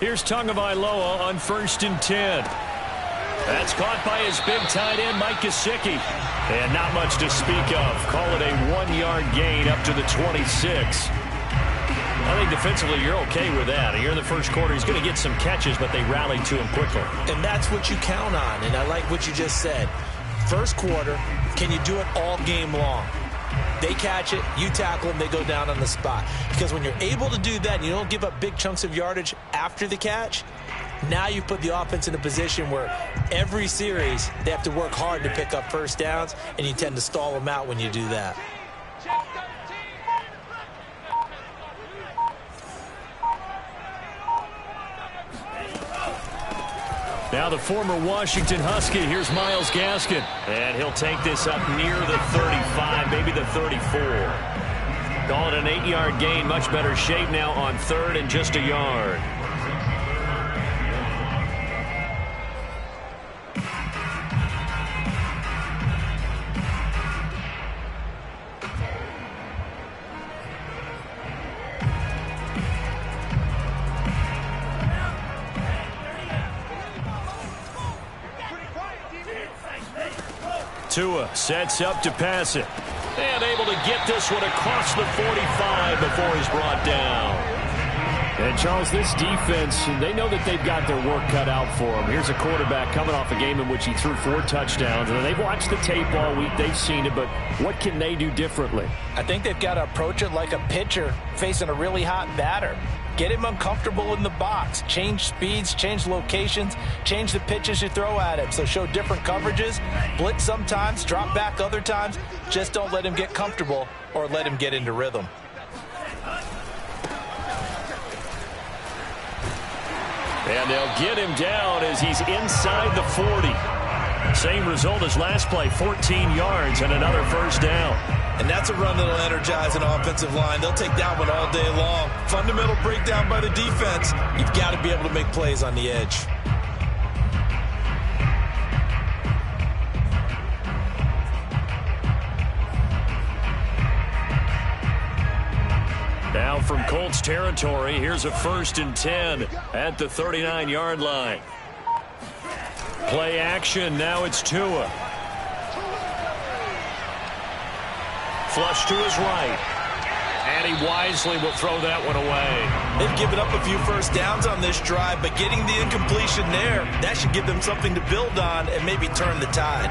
Here's Tagovailoa on 1st and 10. That's caught by his big tight end, Mike Gesicki. And not much to speak of. Call it a 1-yard gain up to the 26. I think defensively you're okay with that. Here in the first quarter, he's going to get some catches, but they rallied to him quickly. And that's what you count on, and I like what you just said. First quarter, can you do it all game long? They catch it, you tackle them, they go down on the spot. Because when you're able to do that and you don't give up big chunks of yardage after the catch, now you put the offense in a position where every series they have to work hard to pick up first downs, and you tend to stall them out when you do that. Now the former Washington Husky, here's Myles Gaskin. And he'll take this up near the 35, maybe the 34. Call it an 8-yard gain, much better shape now on 3rd and just a yard. Tua sets up to pass it. And able to get this one across the 45 before he's brought down. And, Charles, this defense, they know that they've got their work cut out for them. Here's a quarterback coming off a game in which he threw 4 touchdowns. And they've watched the tape all week. They've seen it, but what can they do differently? I think they've got to approach it like a pitcher facing a really hot batter. Get him uncomfortable in the box. Change speeds, change locations, change the pitches you throw at him. So show different coverages, blitz sometimes, drop back other times. Just don't let him get comfortable or let him get into rhythm. And they'll get him down as he's inside the 40. Same result as last play, 14 yards and another first down. And that's a run that'll energize an offensive line. They'll take that one all day long. Fundamental breakdown by the defense. You've got to be able to make plays on the edge. Now from Colts territory, here's a 1st and 10 at the 39-yard line. Play action, now it's Tua. Flush to his right. And he wisely will throw that one away. They've given up a few first downs on this drive, but getting the incompletion there, that should give them something to build on and maybe turn the tide.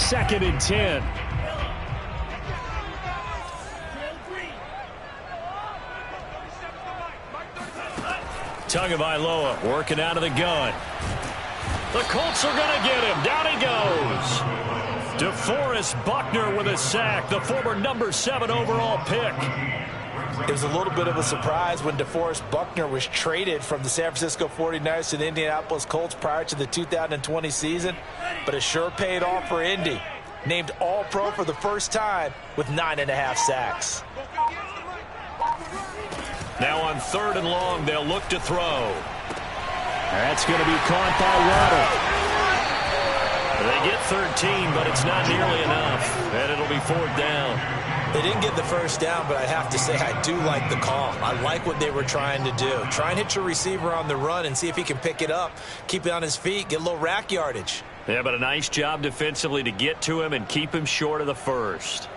Second and 10. Tagovailoa working out of the gun. The Colts are going to get him. Down he goes. DeForest Buckner with a sack, the former number 7 overall pick. It was a little bit of a surprise when DeForest Buckner was traded from the San Francisco 49ers to the Indianapolis Colts prior to the 2020 season, but it sure paid off for Indy. Named All-Pro for the first time with 9.5 sacks. Now on 3rd and long, they'll look to throw. That's going to be caught by Waddle. They get 13, but it's not nearly enough, and it'll be 4th down. They didn't get the first down, but I have to say I do like the call. I like what they were trying to do. Try and hit your receiver on the run and see if he can pick it up, keep it on his feet, get a little rack yardage. Yeah, but a nice job defensively to get to him and keep him short of the first.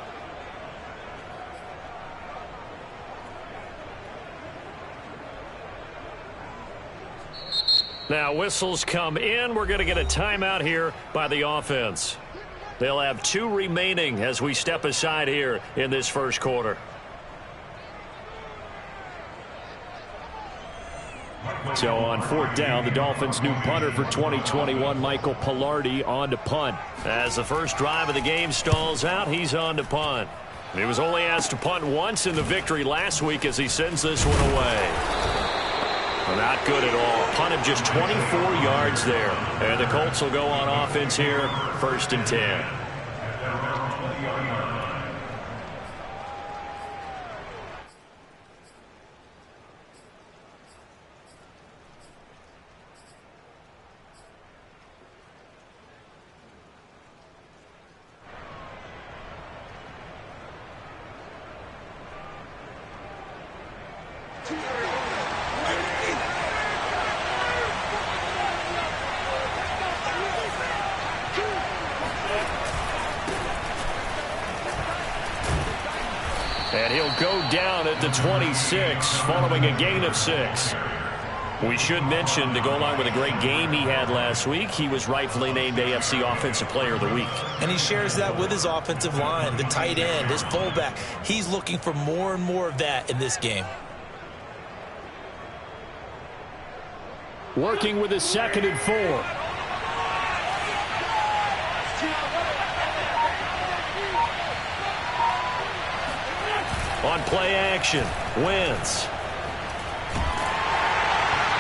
Now whistles come in. We're going to get a timeout here by the offense. They'll have 2 remaining as we step aside here in this first quarter. So on 4th down, the Dolphins' new punter for 2021, Michael Palardy, on to punt. As the first drive of the game stalls out, he's on to punt. He was only asked to punt once in the victory last week as he sends this one away. Not good at all. Punt of just 24 yards there. And the Colts will go on offense here, 1st and 10. And he'll go down at the 26 following a gain of 6. We should mention, to go along with a great game he had last week, he was rightfully named AFC Offensive Player of the Week. And he shares that with his offensive line, the tight end, his fullback. He's looking for more and more of that in this game. Working with his 2nd and 4. On play action, Wentz.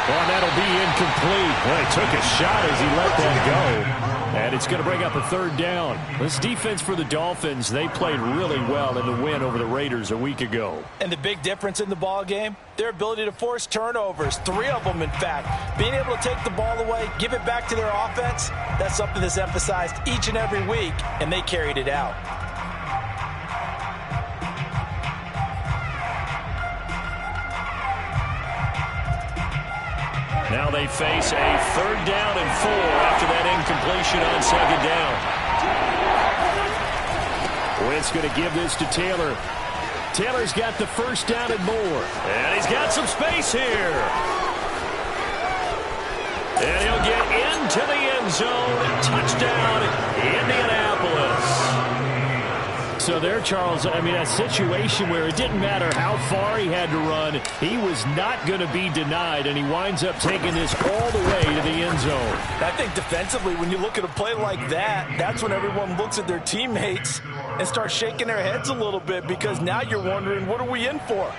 Well, that'll be incomplete. Well, he took a shot as he let that go. And it's going to bring up a 3rd down. This defense for the Dolphins, they played really well in the win over the Raiders a week ago. And the big difference in the ball game, their ability to force turnovers, 3 of them, in fact. Being able to take the ball away, give it back to their offense, that's something that's emphasized each and every week, and they carried it out. Now they face a 3rd down and 4 after that incompletion on 2nd down. Wentz going to give this to Taylor. Taylor's got the 1st down and more. And he's got some space here. And he'll get into the end zone. Touchdown, Indianapolis. So there, Charles, I mean, a situation where it didn't matter how far he had to run, he was not going to be denied, and he winds up taking this all the way to the end zone. I think defensively, when you look at a play like that, that's when everyone looks at their teammates and starts shaking their heads a little bit, because now you're wondering, what are we in for?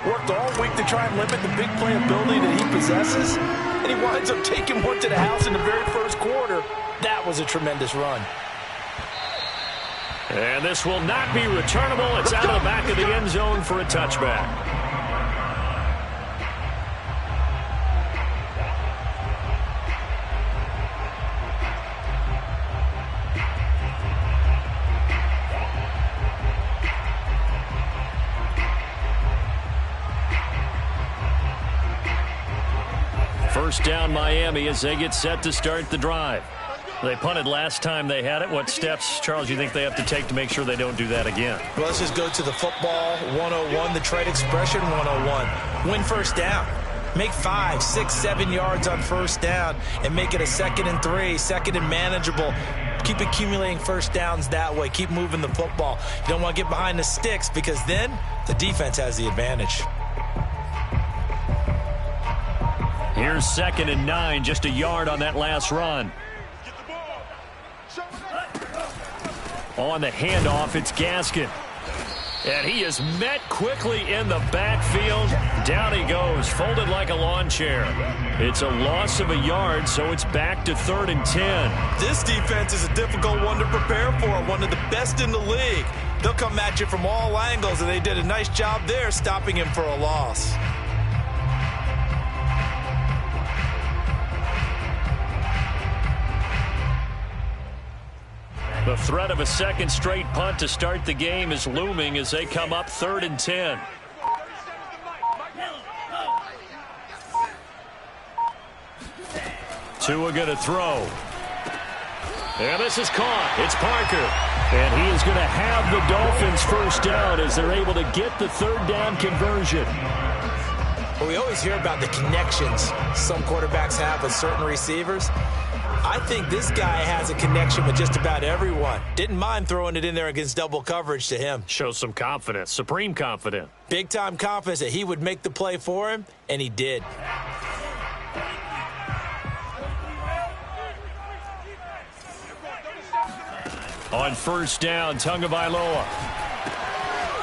Worked all week to try and limit the big playability that he possesses, and he winds up taking one to the house in the very first quarter. That was a tremendous run. And this will not be returnable. It's out of the back of the end zone for a touchback. First down, Miami, as they get set to start the drive. They punted last time they had it. What steps, Charles, you think they have to take to make sure they don't do that again? Well, let's just go to the football 101, the trade expression 101. Win first down. Make 5, 6, 7 yards on first down and make it a 2nd and 3, 2nd and manageable. Keep accumulating first downs that way. Keep moving the football. You don't want to get behind the sticks, because then the defense has the advantage. Here's 2nd and 9, just a yard on that last run. On the handoff, it's Gaskin. And he is met quickly in the backfield. Down he goes, folded like a lawn chair. It's a loss of a yard, so it's back to 3rd and 10. This defense is a difficult one to prepare for, one of the best in the league. They'll come at you from all angles, and they did a nice job there stopping him for a loss. The threat of a 2nd straight punt to start the game is looming as they come up 3rd and 10. Tua going to throw. And this is caught. It's Parker. And he is going to have the Dolphins first down as they're able to get the 3rd down conversion. Well, we always hear about the connections some quarterbacks have with certain receivers. I think this guy has a connection with just about everyone. Didn't mind throwing it in there against double coverage to him. Shows some confidence, supreme confidence. Big-time confidence that he would make the play for him, and he did. On first down, Tagovailoa.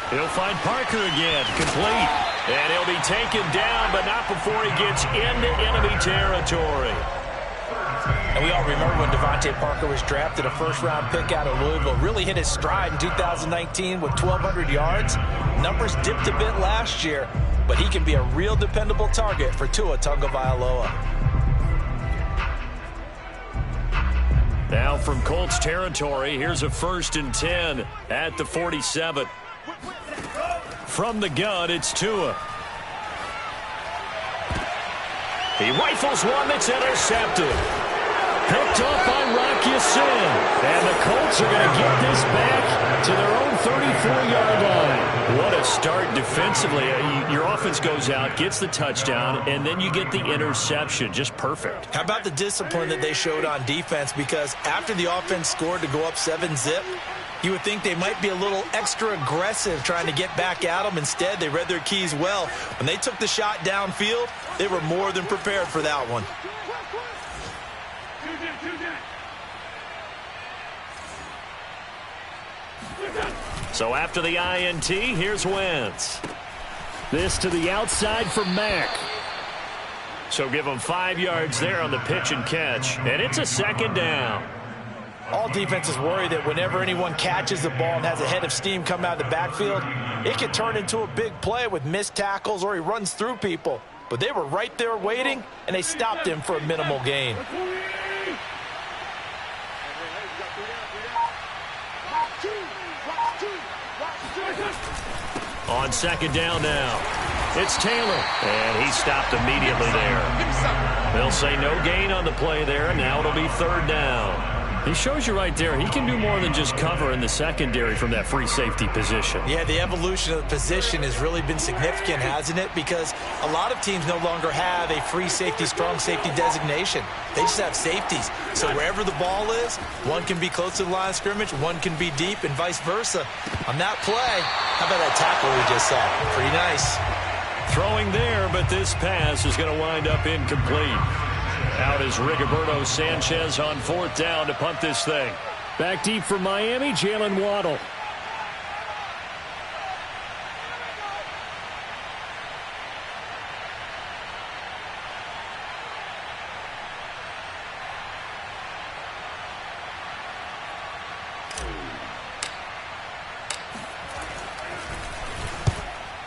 He'll find Parker again, complete. And he'll be taken down, but not before he gets into enemy territory. And we all remember when Devontae Parker was drafted, a first-round pick out of Louisville. Really hit his stride in 2019 with 1,200 yards. Numbers dipped a bit last year, but he can be a real dependable target for Tua Tagovailoa. Now from Colts territory, here's a 1st and 10 at the 47. From the gun, it's Tua. He rifles one that's intercepted. Picked up by Rock Ya-Sin. And the Colts are going to get this back to their own 34-yard line. What a start defensively. Your offense goes out, gets the touchdown, and then you get the interception. Just perfect. How about the discipline that they showed on defense? Because after the offense scored to go up 7-zip, you would think they might be a little extra aggressive trying to get back at them. Instead, they read their keys well. When they took the shot downfield, they were more than prepared for that one. So after the INT, here's Wentz. This to the outside for Mack. So give him 5 yards there on the pitch and catch. And it's a second down. All defenses worry that whenever anyone catches the ball and has a head of steam come out of the backfield, it could turn into a big play with missed tackles or he runs through people. But they were right there waiting, and they stopped him for a minimal gain. On second down now, it's Taylor, and he stopped immediately there. They'll say no gain on the play there, and now it'll be third down. He shows you right there, he can do more than just cover in the secondary from that free safety position. Yeah, the evolution of the position has really been significant, hasn't it? Because a lot of teams no longer have a free safety, strong safety designation. They just have safeties. So wherever the ball is, one can be close to the line of scrimmage, one can be deep, and vice versa. On that play, how about that tackle we just saw? Pretty nice. Throwing there, but this pass is going to wind up incomplete. Out is Rigoberto Sanchez on fourth down to punt this thing. Back deep for Miami, Jalen Waddle.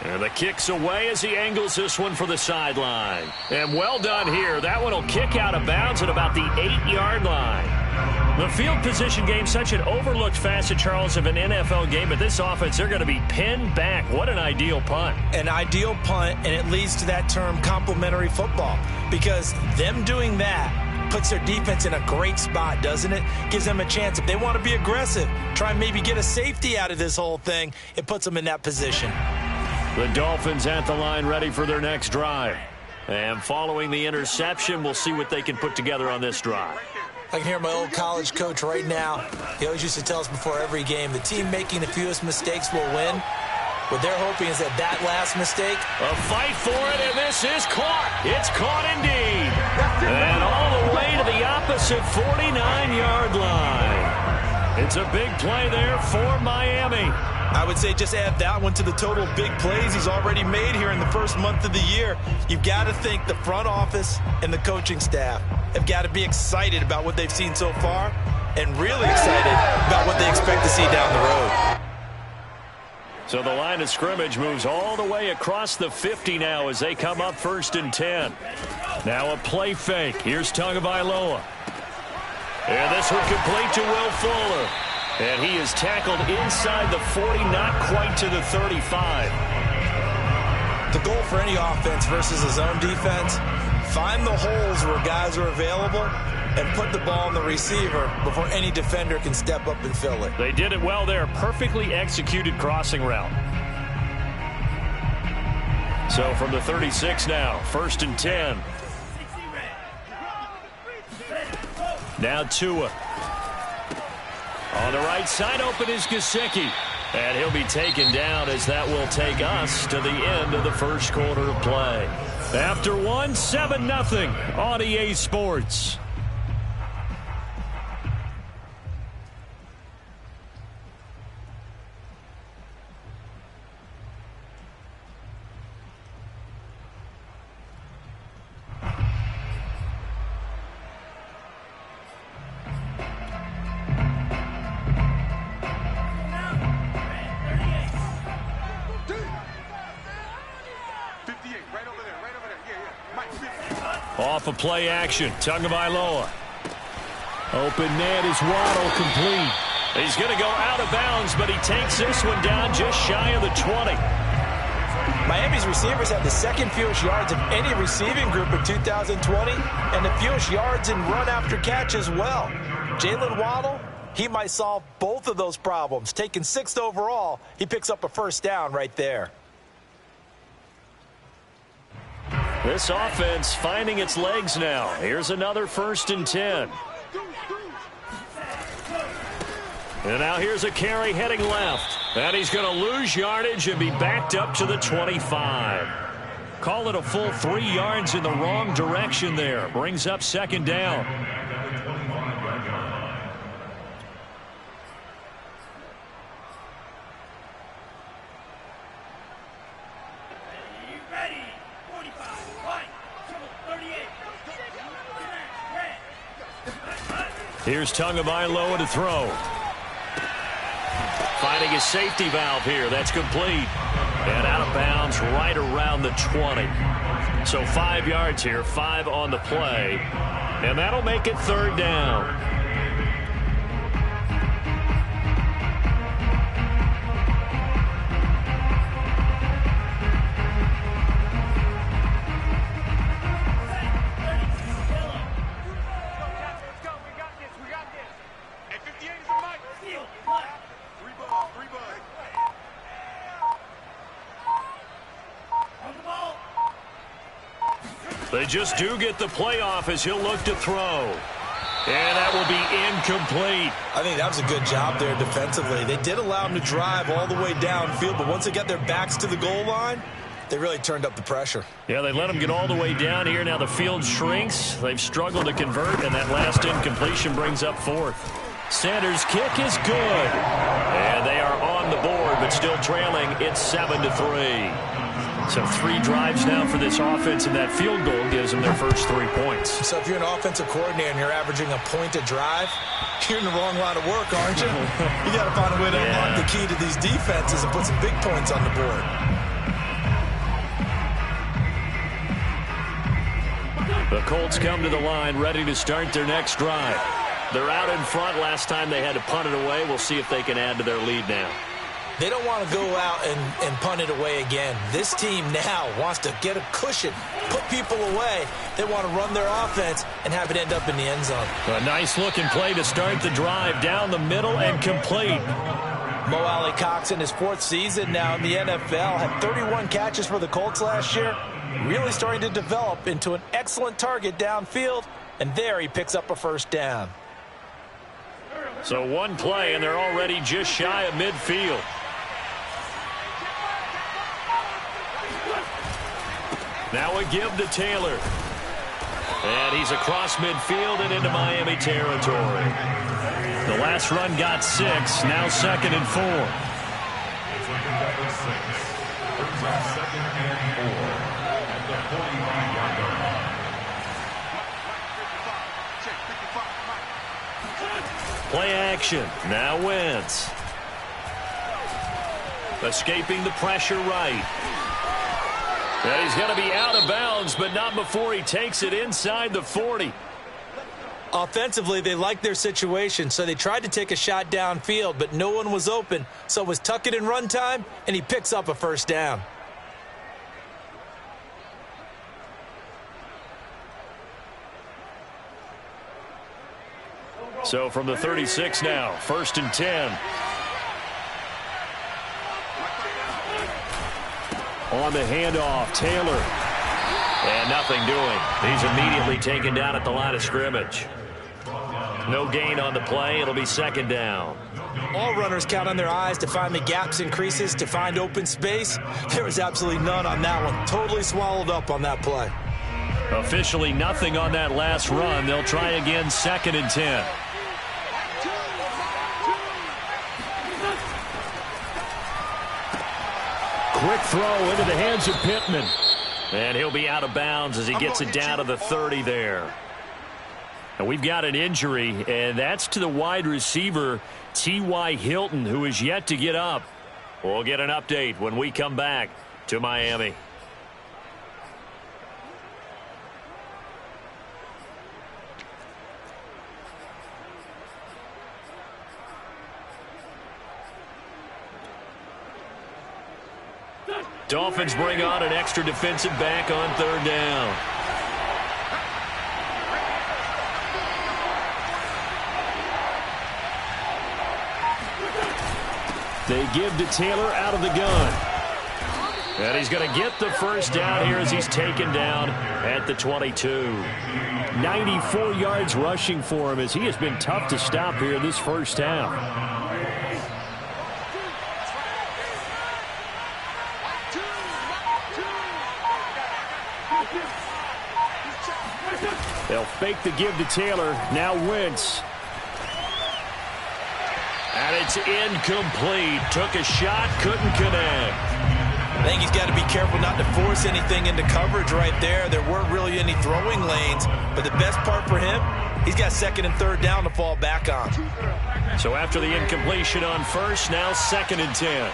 And the kick's away as he angles this one for the sideline. And well done here. That one will kick out of bounds at about the 8-yard line. The field position game, such an overlooked facet, Charles, of an NFL game. But this offense, they're going to be pinned back. What an ideal punt. An ideal punt, and it leads to that term complementary football. Because them doing that puts their defense in a great spot, doesn't it? Gives them a chance. If they want to be aggressive, try and maybe get a safety out of this whole thing, it puts them in that position. The Dolphins at the line ready for their next drive. And following the interception, we'll see what they can put together on this drive. I can hear my old college coach right now. He always used to tell us before every game, the team making the fewest mistakes will win. What they're hoping is that last mistake. A fight for it, and this is caught. It's caught indeed. And all the way to the opposite 49-yard line. It's a big play there for Miami. I would say just add that one to the total big plays he's already made here in the first month of the year. You've got to think the front office and the coaching staff have got to be excited about what they've seen so far and really excited about what they expect to see down the road. So the line of scrimmage moves all the way across the 50 now as they come up 1st and 10. Now a play fake. Here's Tagovailoa. And this one complete to Will Fuller. And he is tackled inside the 40, not quite to the 35. The goal for any offense versus a zone defense, find the holes where guys are available and put the ball on the receiver before any defender can step up and fill it. They did it well there. Perfectly executed crossing route. So from the 36 now, 1st and 10. Now Tua. On the right side, open is Gesicki. And he'll be taken down as that will take us to the end of the first quarter of play. After one, 7-0 on EA Sports. Off of play action, Tagovailoa. Open net is Waddle, complete. He's going to go out of bounds, but he takes this one down just shy of the 20. Miami's receivers had the second fewest yards of any receiving group in 2020 and the fewest yards in run after catch as well. Jalen Waddle, he might solve both of those problems. Taking 6th overall, he picks up a first down right there. This offense finding its legs now. Here's another 1st and 10. And now here's a carry heading left. And he's going to lose yardage and be backed up to the 25. Call it a full 3 yards in the wrong direction there. Brings up 2nd down. Here's Tagovailoa to throw. Finding his safety valve here. That's complete. And out of bounds right around the 20. So 5 yards here, 5 on the play. And that'll make it 3rd down. They just do get the playoff as he'll look to throw. And that will be incomplete. I think that was a good job there defensively. They did allow him to drive all the way downfield, but once they got their backs to the goal line, they really turned up the pressure. Yeah, they let him get all the way down here. Now the field shrinks. They've struggled to convert, and that last incompletion brings up 4th. Sanders' kick is good. And they are on the board, but still trailing. It's 7-3. So 3 drives now for this offense, and that field goal gives them their first 3 points. So if you're an offensive coordinator and you're averaging a point a drive, you're in the wrong line of work, aren't you? You got to find a way to unlock the key to these defenses and put some big points on the board. The Colts come to the line ready to start their next drive. They're out in front. Last time they had to punt it away. We'll see if they can add to their lead now. They don't want to go out and punt it away again. This team now wants to get a cushion, put people away. They want to run their offense and have it end up in the end zone. A nice-looking play to start the drive down the middle and complete. Mo Alley-Cox in his 4th season now in the NFL had 31 catches for the Colts last year. Really starting to develop into an excellent target downfield, and there he picks up a 1st down. So 1 play, and they're already just shy of midfield. Now a give to Taylor. And he's across midfield and into Miami territory. The last run got 6. Now 2nd and 4. Play action. Now Wentz. Escaping the pressure right. And he's going to be out of bounds, but not before he takes it inside the 40. Offensively, they liked their situation, so they tried to take a shot downfield, but no one was open. So it was tuck it in run time, and he picks up a 1st down. So from the 36 now, 1st and 10. On the handoff, Taylor. And nothing doing. He's immediately taken down at the line of scrimmage. No gain on the play. It'll be 2nd down. All runners count on their eyes to find the gaps and creases, to find open space. There was absolutely none on that one. Totally swallowed up on that play. Officially nothing on that last run. They'll try again 2nd and 10. Quick throw into the hands of Pittman. And he'll be out of bounds as he gets it down to the 30 there. And we've got an injury, and that's to the wide receiver, T.Y. Hilton, who is yet to get up. We'll get an update when we come back to Miami. Dolphins bring on an extra defensive back on 3rd down. They give to Taylor out of the gun. And he's going to get the first down here as he's taken down at the 22. 94 yards rushing for him as he has been tough to stop here this first half. They'll fake the give to Taylor. Now Wentz. And it's incomplete. Took a shot, couldn't connect. I think he's got to be careful not to force anything into coverage right there. There weren't really any throwing lanes, but the best part for him, he's got second and third down to fall back on. So after the incompletion on first, now 2nd and 10.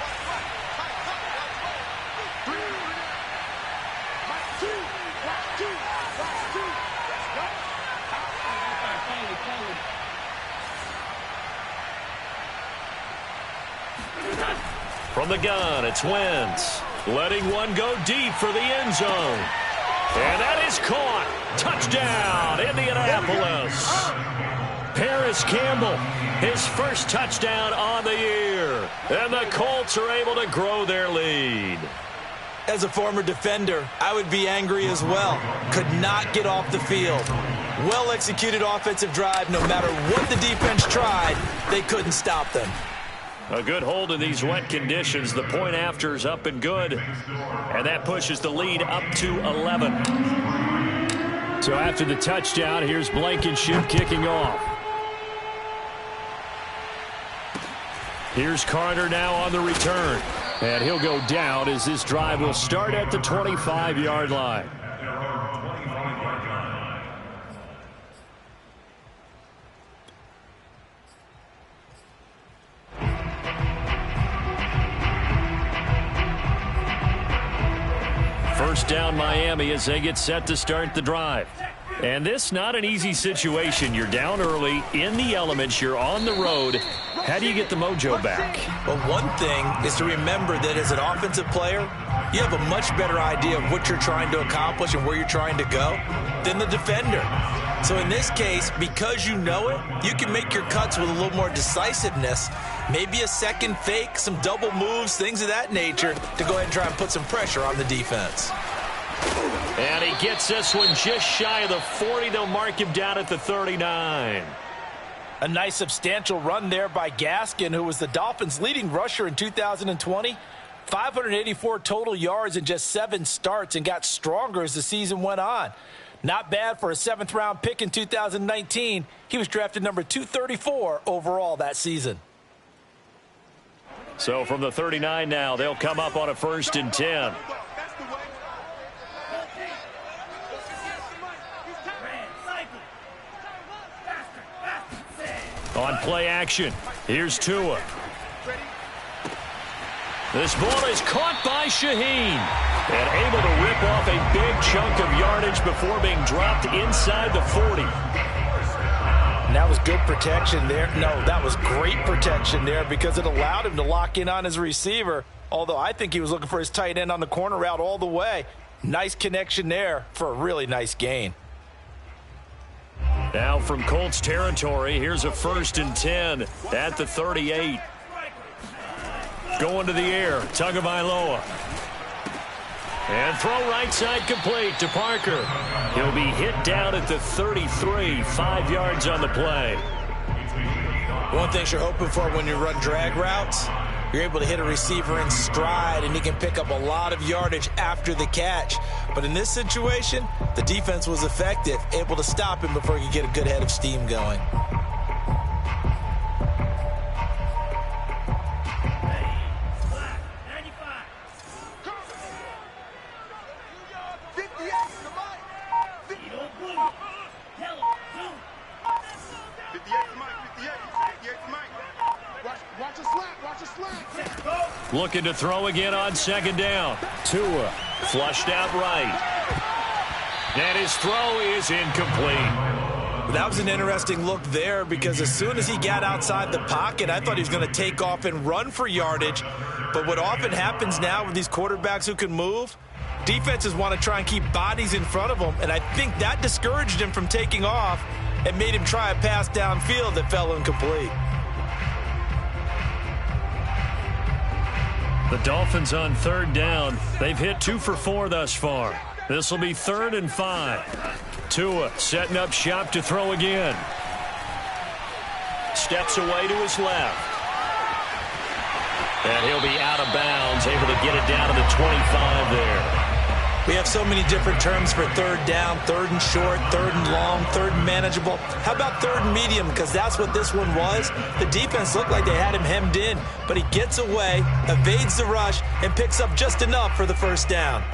From the gun, it's Wentz. Letting one go deep for the end zone. And that is caught. Touchdown, Indianapolis. Paris Campbell, his first touchdown on the year. And the Colts are able to grow their lead. As a former defender, I would be angry as well. Could not get off the field. Well-executed offensive drive. No matter what the defense tried, they couldn't stop them. A good hold in these wet conditions. The point after is up and good. And that pushes the lead up to 11. So after the touchdown, here's Blankenship kicking off. Here's Carter now on the return. And he'll go down as this drive will start at the 25-yard line. First down Miami as they get set to start the drive. And this not an easy situation. You're down early, in the elements, you're on the road. How do you get the mojo back? Well, one thing is to remember that as an offensive player, you have a much better idea of what you're trying to accomplish and where you're trying to go than the defender. So in this case, because you know it, you can make your cuts with a little more decisiveness. Maybe a second fake, some double moves, things of that nature to go ahead and try and put some pressure on the defense. And he gets this one just shy of the 40. They'll mark him down at the 39. A nice substantial run there by Gaskin, who was the Dolphins' leading rusher in 2020. 584 total yards in just 7 starts and got stronger as the season went on. Not bad for a 7th-round pick in 2019. He was drafted number 234 overall that season. So from the 39 now, they'll come up on a 1st and 10. On play action, here's Tua. This ball is caught by Shaheen. And able to rip off a big chunk of yardage before being dropped inside the 40. And that was good protection there. No, that was great protection there because it allowed him to lock in on his receiver. Although I think he was looking for his tight end on the corner route all the way. Nice connection there for a really nice gain. Now from Colts territory, here's a 1st and 10 at the 38. Going to the air, Tagovailoa. And throw right side complete to Parker. He'll be hit down at the 33, 5 yards on the play. One thing you're hoping for when you run drag routes, you're able to hit a receiver in stride and he can pick up a lot of yardage after the catch. But in this situation, the defense was effective, able to stop him before he could get a good head of steam going. Looking to throw again on 2nd down. Tua flushed out right. And his throw is incomplete. That was an interesting look there because as soon as he got outside the pocket, I thought he was going to take off and run for yardage. But what often happens now with these quarterbacks who can move, defenses want to try and keep bodies in front of them. And I think that discouraged him from taking off and made him try a pass downfield that fell incomplete. The Dolphins on third down. They've hit 2 for 4 thus far. This will be 3rd and 5. Tua setting up shop to throw again. Steps away to his left. And he'll be out of bounds, able to get it down to the 25 there. We have so many different terms for third down, 3rd and short, 3rd and long, 3rd and manageable. How about 3rd and medium? Because that's what this one was. The defense looked like they had him hemmed in, but he gets away, evades the rush, and picks up just enough for the first down.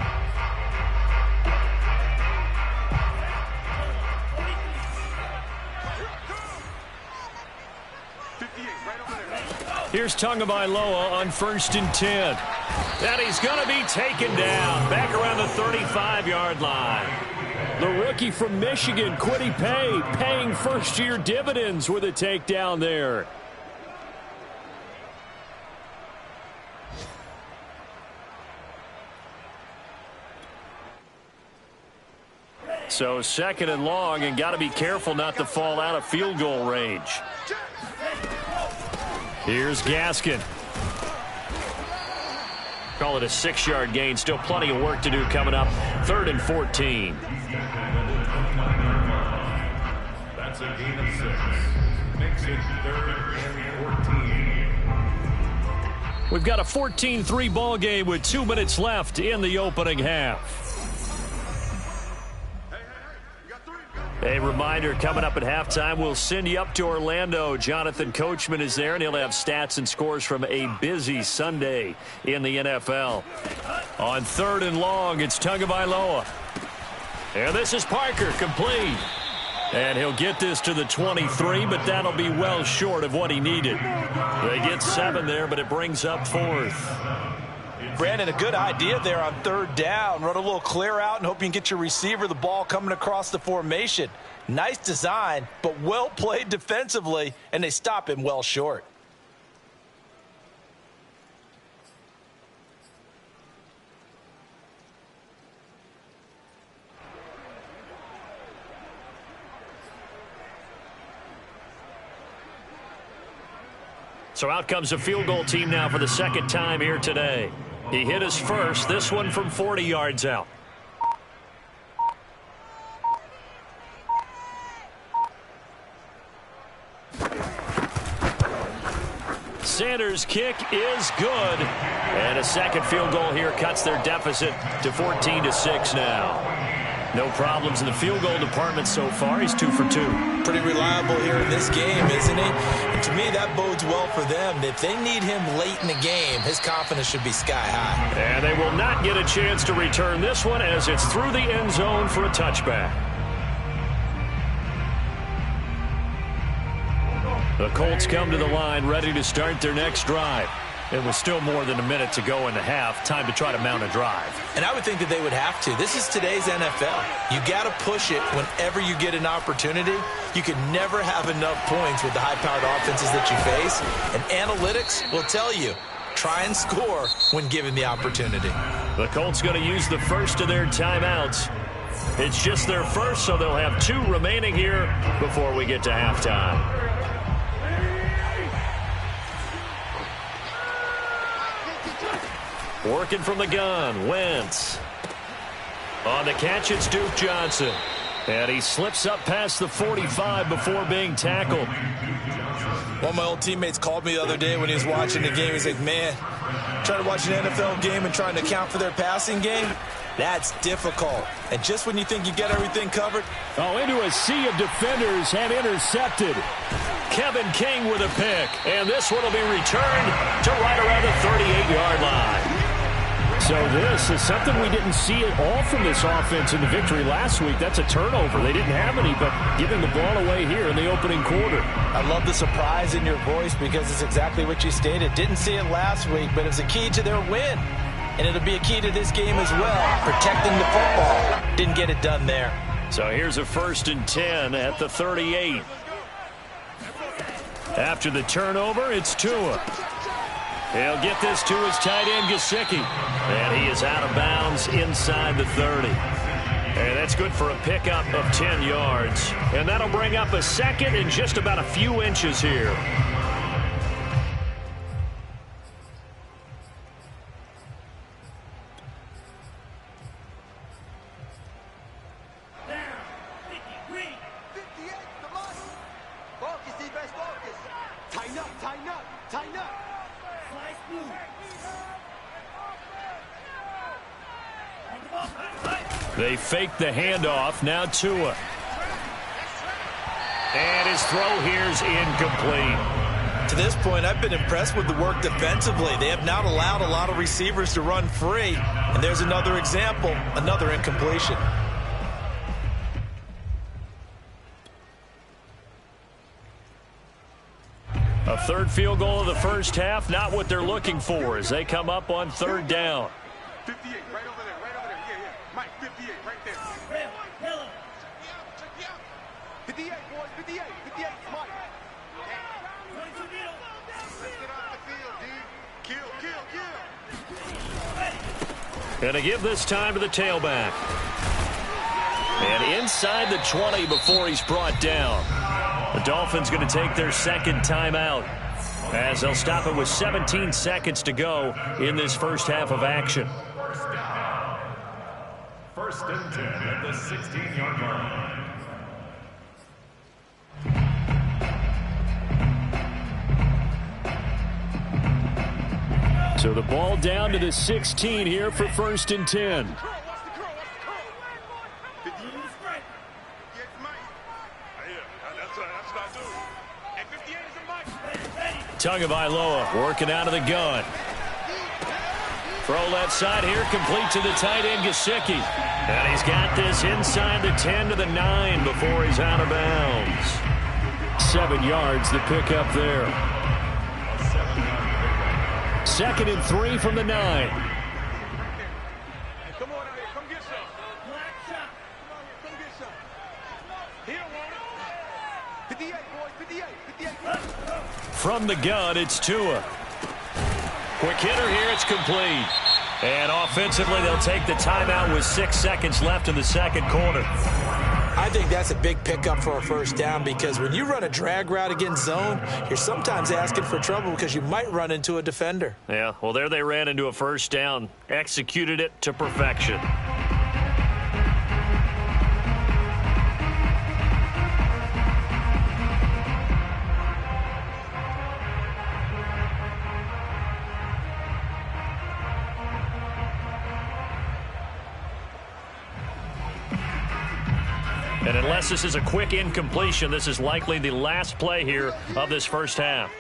Here's Tagovailoa on 1st and 10. And he's going to be taken down back around the 35-yard line. The rookie from Michigan, Kwity Paye, paying first-year dividends with a takedown there. So 2nd and long, and got to be careful not to fall out of field goal range. Here's Gaskin. Call it a 6-yard gain. Still plenty of work to do coming up. 3rd and 14. That's a gain of 6. Makes it 3rd and 14. We've got a 14-3 ball game with 2 minutes left in the opening half. A reminder, coming up at halftime, we'll send you up to Orlando. Jonathan Coachman is there, and he'll have stats and scores from a busy Sunday in the NFL. On 3rd and long, it's Tagovailoa. And this is Parker, complete. And he'll get this to the 23, but that'll be well short of what he needed. They get 7 there, but it brings up 4th. Brandon, a good idea there on 3rd down. Run a little clear out and hope you can get your receiver the ball coming across the formation. Nice design, but well played defensively, and they stop him well short. So out comes a field goal team now for the 2nd time here today. He hit his first, this one from 40 yards out. Sanders' kick is good. And a 2nd field goal here cuts their deficit to 14-6 now. No problems in the field goal department so far. He's 2 for 2. Pretty reliable here in this game, isn't he? And to me, that bodes well for them. If they need him late in the game, his confidence should be sky high. And they will not get a chance to return this one as it's through the end zone for a touchback. The Colts come to the line ready to start their next drive. It was still more than a minute to go in the half. Time to try to mount a drive. And I would think that they would have to. This is today's NFL. You got to push it whenever you get an opportunity. You can never have enough points with the high-powered offenses that you face. And analytics will tell you, try and score when given the opportunity. The Colts going to use the first of their timeouts. It's just their first, so they'll have 2 remaining here before we get to halftime. Working from the gun, Wentz. On the catch, it's Duke Johnson. And he slips up past the 45 before being tackled. One of my old teammates called me the other day when he was watching the game. He's like, man, trying to watch an NFL game and trying to account for their passing game, that's difficult. And just when you think you get everything covered. Oh, into a sea of defenders and intercepted. Kevin King with a pick. And this one will be returned to right around the 38-yard line. So this is something we didn't see at all from this offense in the victory last week. That's a turnover. They didn't have any, but giving the ball away here in the opening quarter. I love the surprise in your voice because it's exactly what you stated. Didn't see it last week, but it's a key to their win. And it'll be a key to this game as well, protecting the football. Didn't get it done there. So here's a 1st and 10 at the 38. After the turnover, it's Tua. He'll get this to his tight end, Gesicki. And he is out of bounds inside the 30. And that's good for a pickup of 10 yards. And that'll bring up a 2nd and just about a few inches here. They fake the handoff. Now Tua. And his throw here's incomplete. To this point, I've been impressed with the work defensively. They have not allowed a lot of receivers to run free. And there's another example, another incompletion. A third field goal of the first half, not what they're looking for as they come up on third down. 58, right over there, right over there. Yeah, yeah. Mike, 58, right there. 58, boys, 58, 58, Mike. Let's get off the field, D. Kill. Gonna give this time to the tailback. And inside the 20 before he's brought down. The Dolphins going to take their second timeout as they'll stop it with 17 seconds to go in this first half of action. First and 10 at the 16-yard line. So the ball down to the 16 here for first and 10. Tagovailoa working out of the gun. Throw left side here, complete to the tight end, Gesicki. And he's got this inside the 10 to the 9 before he's out of bounds. 7 yards, the pickup there. 2nd and 3 from the 9. Come on out here, come get some. Come get some. He don't want it. 58, boys, 58, 58. From the gun, it's Tua. Quick hitter here, it's complete. And offensively, they'll take the timeout with 6 seconds left in the second quarter. I think that's a big pickup for a first down because when you run a drag route against zone, you're sometimes asking for trouble because you might run into a defender. Yeah, well, there they ran into a first down, executed it to perfection. And unless this is a quick incompletion, this is likely the last play here of this first half.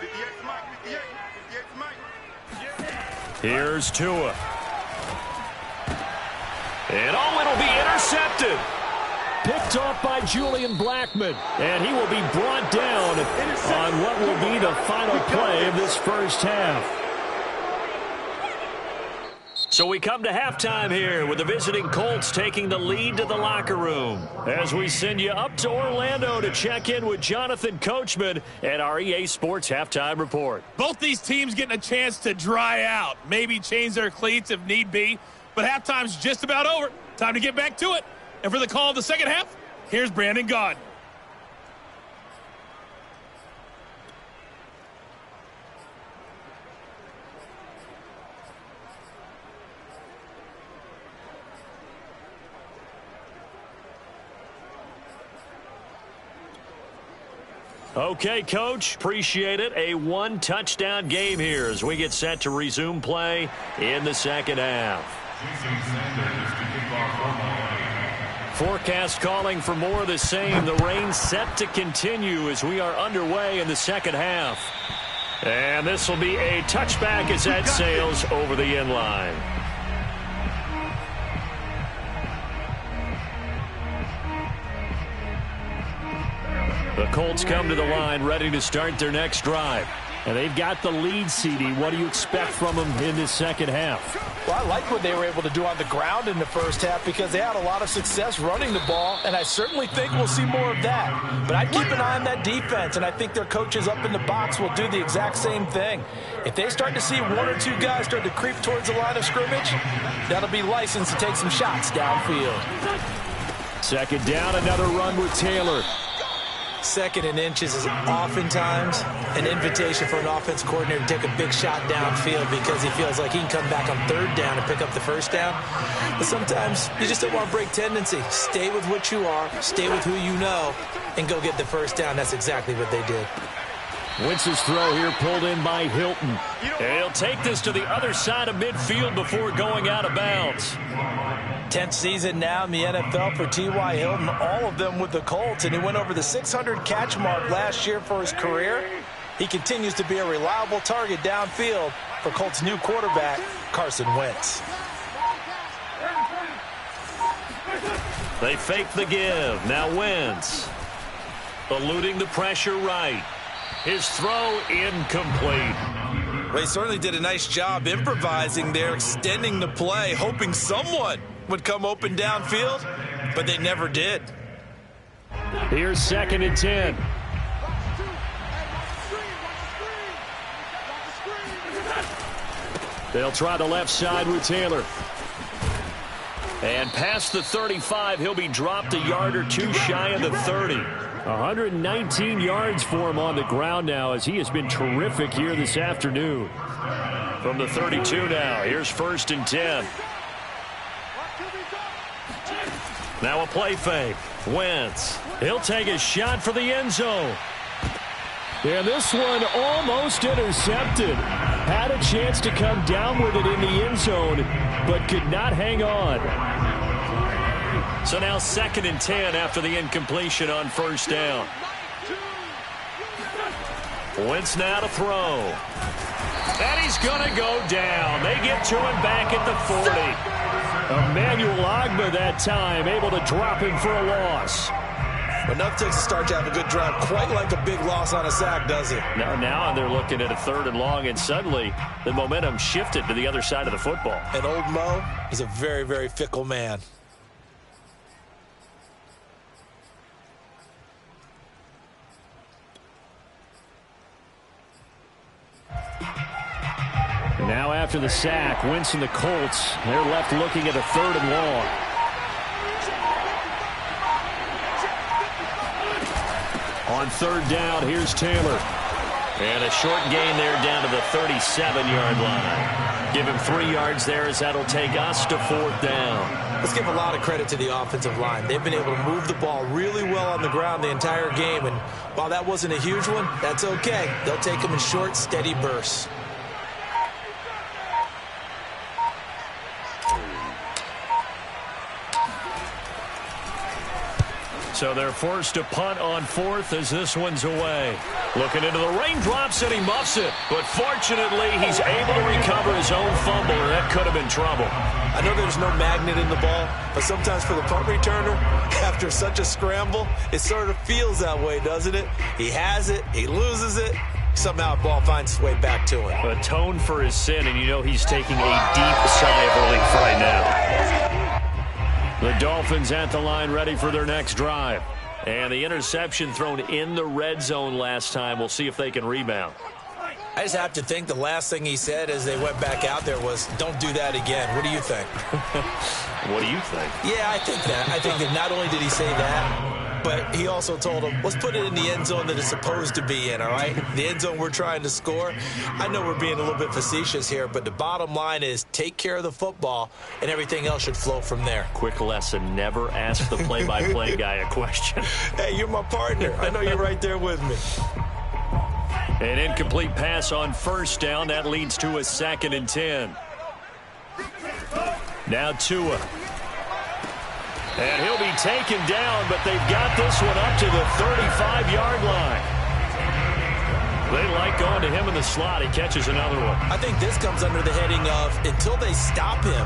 Here's Tua. And it'll be intercepted. Picked off by Julian Blackmon. And he will be brought down on what will be the final play of this first half. So we come to halftime here with the visiting Colts taking the lead to the locker room as we send you up to Orlando to check in with Jonathan Coachman at our EA Sports Halftime Report. Both these teams getting a chance to dry out, maybe change their cleats if need be, but halftime's just about over. Time to get back to it. And for the call of the second half, here's Brandon Gaudin. Okay, Coach, appreciate it. A one-touchdown game here as we get set to resume play in the second half. Forecast calling for more of the same. The rain set to continue as we are underway in the second half. And this will be a touchback as that sails over the end line. The Colts come to the line ready to start their next drive. And they've got the lead, CD. What do you expect from them in this second half? Well, I like what they were able to do on the ground in the first half because they had a lot of success running the ball, and I certainly think we'll see more of that. But I'd keep an eye on that defense, and I think their coaches up in the box will do the exact same thing. If they start to see one or two guys start to creep towards the line of scrimmage, that'll be licensed to take some shots downfield. Second down, another run with Taylor. Second and inches is oftentimes an invitation for an offense coordinator to take a big shot downfield because he feels like he can come back on third down and pick up the first down. But sometimes you just don't want to break tendency. Stay with what you are, stay with who you know, and go get the first down. That's exactly what they did. Wentz's throw here pulled in by Hilton. And he'll take this to the other side of midfield before going out of bounds. 10th season now in the NFL for T.Y. Hilton, all of them with the Colts, and he went over the 600 catch mark last year for his career. He continues to be a reliable target downfield for Colts' new quarterback, Carson Wentz. They fake the give. Now Wentz. Eluding the pressure right. His throw incomplete. Well, he certainly did a nice job improvising there, extending the play, hoping someone would come open downfield, but they never did. Here's 2nd and 10. They'll try the left side with Taylor. And past the 35, he'll be dropped a yard or two shy of the 30. 119 yards for him on the ground now, as he has been terrific here this afternoon. From the 32 now, here's 1st and 10. Now a play fake. Wentz. He'll take a shot for the end zone. And this one almost intercepted. Had a chance to come down with it in the end zone, but could not hang on. So now 2nd and 10 after the incompletion on 1st down. Wentz now to throw. And he's going to go down. They get to him back at the 40. Emmanuel Ogbah that time able to drop him for a loss. Enough takes a start to have a good drive, quite like a big loss on a sack, does it? Now they're looking at a 3rd and long, and suddenly the momentum shifted to the other side of the football. And old Mo is a very, very fickle man. Now after the sack, Wentz and the Colts, they're left looking at a 3rd and long. On 3rd down, here's Taylor. And a short gain there down to the 37-yard line. Give him 3 yards there, as that'll take us to 4th down. Let's give a lot of credit to the offensive line. They've been able to move the ball really well on the ground the entire game. And while that wasn't a huge one, that's okay. They'll take them in short, steady bursts. So they're forced to punt on 4th as this one's away. Looking into the raindrops, and he muffs it. But fortunately, he's able to recover his own fumble, and that could have been trouble. I know there's no magnet in the ball, but sometimes for the punt returner, after such a scramble, it sort of feels that way, doesn't it? He has it, he loses it, somehow the ball finds its way back to him. Atone for his sin, and you know he's taking a deep sigh of relief right now. The Dolphins at the line, ready for their next drive. And the interception thrown in the red zone last time. We'll see if they can rebound. I just have to think the last thing he said as they went back out there was, don't do that again. What do you think? What do you think? Yeah, I think that. I think that not only did he say that, but he also told him, let's put it in the end zone that it's supposed to be in, all right? The end zone we're trying to score. I know we're being a little bit facetious here, but the bottom line is take care of the football, and everything else should flow from there. Quick lesson, never ask the play-by-play guy a question. Hey, you're my partner. I know you're right there with me. An incomplete pass on 1st down. That leads to a 2nd and 10. Now Tua. And he'll be taken down, but they've got this one up to the 35-yard line. They like going to him in the slot. He catches another one. I think this comes under the heading of, until they stop him,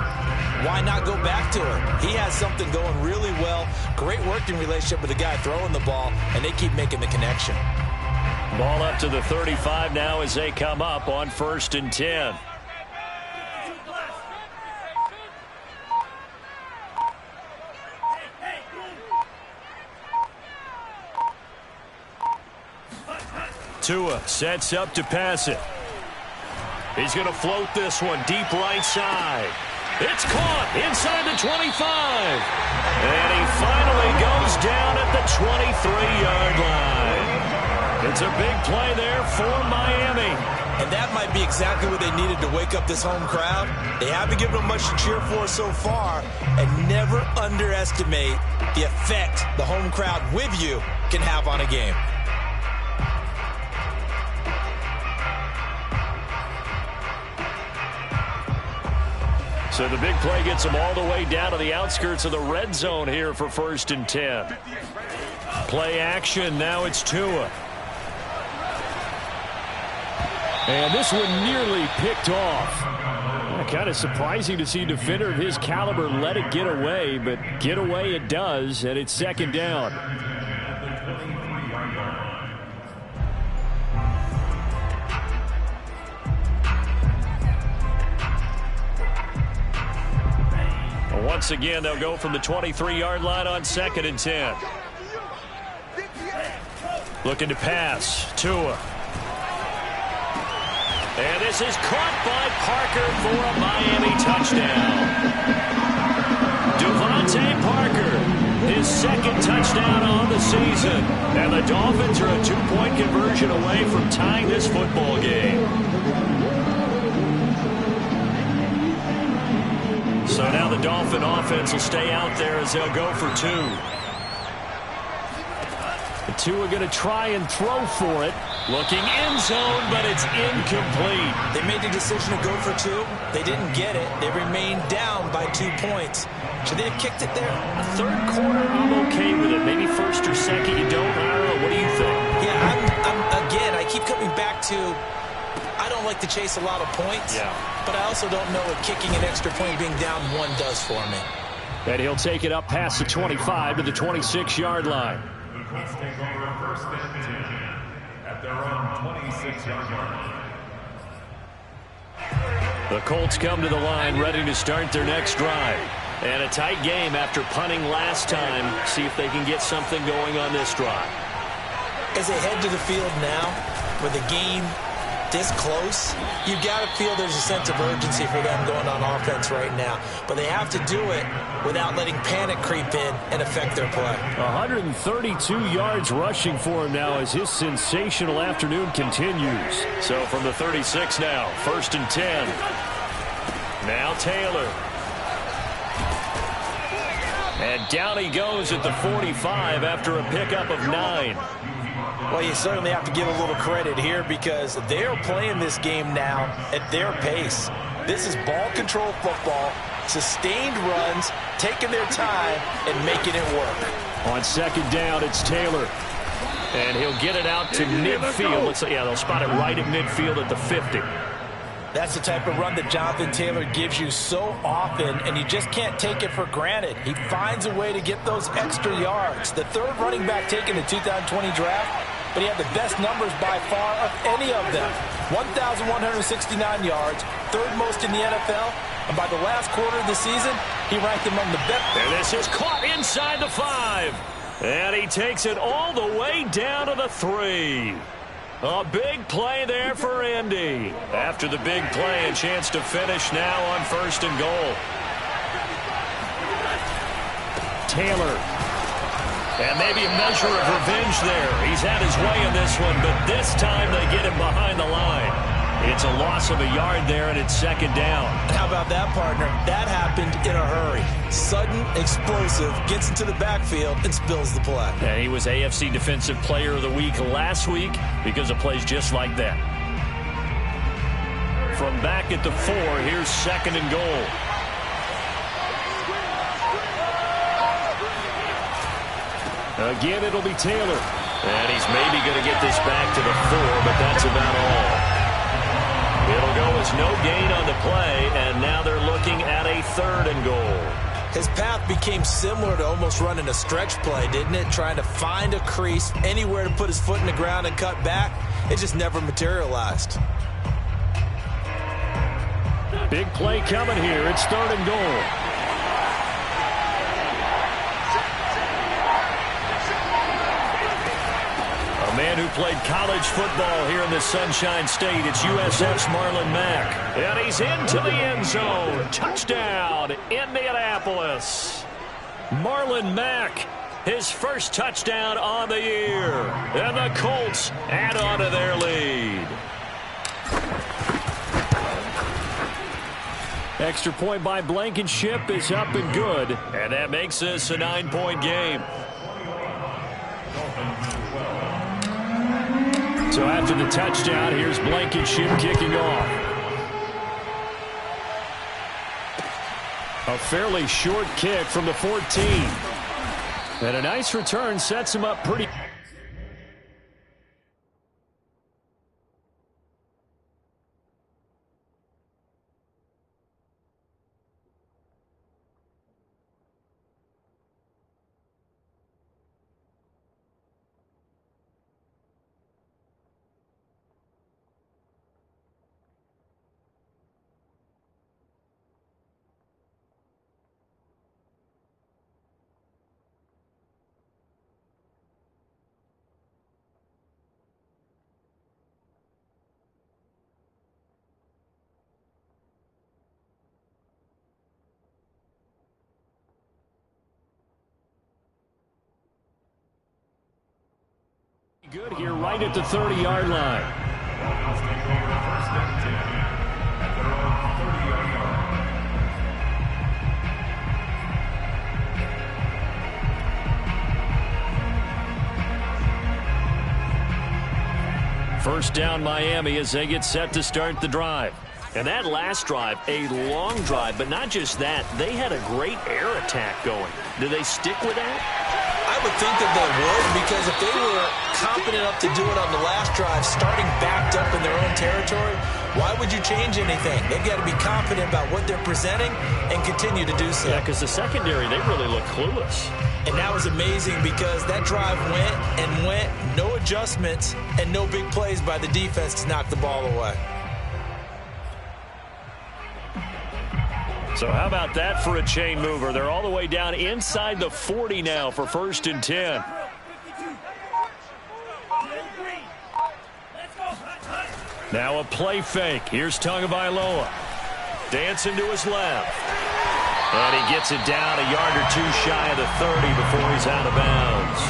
why not go back to him? He has something going really well. Great working relationship with the guy throwing the ball, and they keep making the connection. Ball up to the 35 now as they come up on 1st and 10. Tua sets up to pass it. He's going to float this one deep right side. It's caught inside the 25. And he finally goes down at the 23-yard line. It's a big play there for Miami. And that might be exactly what they needed to wake up this home crowd. They haven't given them much to cheer for so far. And never underestimate the effect the home crowd with you can have on a game. So the big play gets them all the way down to the outskirts of the red zone here for 1st and 10. Play action. Now it's Tua. And this one nearly picked off. Kind of surprising to see a defender of his caliber let it get away, but get away it does, and it's 2nd down. Once again, they'll go from the 23-yard line on 2nd and 10. Looking to pass. Tua. And this is caught by Parker for a Miami touchdown. Devontae Parker, his 2nd touchdown on the season. And the Dolphins are a 2-point conversion away from tying this football game. So now the Dolphin offense will stay out there as they'll go for 2. The Tua going to try and throw for it. Looking end zone, but it's incomplete. They made the decision to go for 2. They didn't get it. They remained down by 2 points. Should they have kicked it there? A 3rd quarter, I'm okay with it. Maybe 1st or 2nd, you don't. I don't know. What do you think? Yeah, again, I keep coming back to I don't like to chase a lot of points. Yeah. But I also don't know what kicking an extra point being down 1 does for me. And he'll take it up past the 25 to the 26-yard line. Colts take over 1st and 10 at their own 26-yard line. The Colts come to the line ready to start their next drive. And a tight game after punting last time. See if they can get something going on this drive. As they head to the field now, with the game this close, you got to feel there's a sense of urgency for them going on offense right now. But they have to do it without letting panic creep in and affect their play. 132 yards rushing for him now as his sensational afternoon continues. So from the 36 now, 1st and 10. Now Taylor. And down he goes at the 45 after a pickup of 9. Well, you certainly have to give a little credit here because they're playing this game now at their pace. This is ball control football, sustained runs, taking their time, and making it work. On 2nd down, it's Taylor. And he'll get it out to midfield. They'll spot it right at midfield at the 50. That's the type of run that Jonathan Taylor gives you so often, and you just can't take it for granted. He finds a way to get those extra yards. The 3rd running back taken in the 2020 draft, but he had the best numbers by far of any of them. 1,169 yards, 3rd most in the NFL, and by the last quarter of the season, he ranked among the best. And this is caught inside the 5. And he takes it all the way down to the 3. A big play there for Indy. After the big play, a chance to finish now on 1st and goal. Taylor. And maybe a measure of revenge there. He's had his way in this one, but this time they get him behind the line. It's a loss of a yard there, and it's 2nd down. How about that, partner? That happened in a hurry. Sudden, explosive, gets into the backfield, and spills the play. And he was AFC Defensive Player of the Week last week because of plays just like that. From back at the 4, here's 2nd and goal. Again, it'll be Taylor. And he's maybe going to get this back to the 4, but that's about all. It'll go as no gain on the play, and now they're looking at a 3rd and goal. His path became similar to almost running a stretch play, didn't it? Trying to find a crease, anywhere to put his foot in the ground and cut back. It just never materialized. Big play coming here. It's 3rd and goal. A man who played college football here in the Sunshine State. It's USF's Marlon Mack. And he's into the end zone. Touchdown, Indianapolis. Marlon Mack, his first touchdown on the year. And the Colts add on to their lead. Extra point by Blankenship is up and good. And that makes this a 9-point game. So after the touchdown, here's Blankenship kicking off. A fairly short kick from the 14. And a nice return sets him up pretty. Good here right at the 30-yard line. Dolphins take over first and 10 at their own 30-yard line. First down Miami as they get set to start the drive. And that last drive, a long drive, but not just that. They had a great air attack going. Do they stick with that? I would think that they would, because if they were confident enough to do it on the last drive, starting backed up in their own territory, why would you change anything? They've got to be confident about what they're presenting and continue to do so. Yeah, because the secondary, they really look clueless. And that was amazing because that drive went and went, no adjustments, and no big plays by the defense to knock the ball away. So how about that for a chain mover? They're all the way down inside the 40 now for first and 10. Now a play fake. Here's Tagovailoa. Dancing to his left. And he gets it down a yard or two shy of the 30 before he's out of bounds.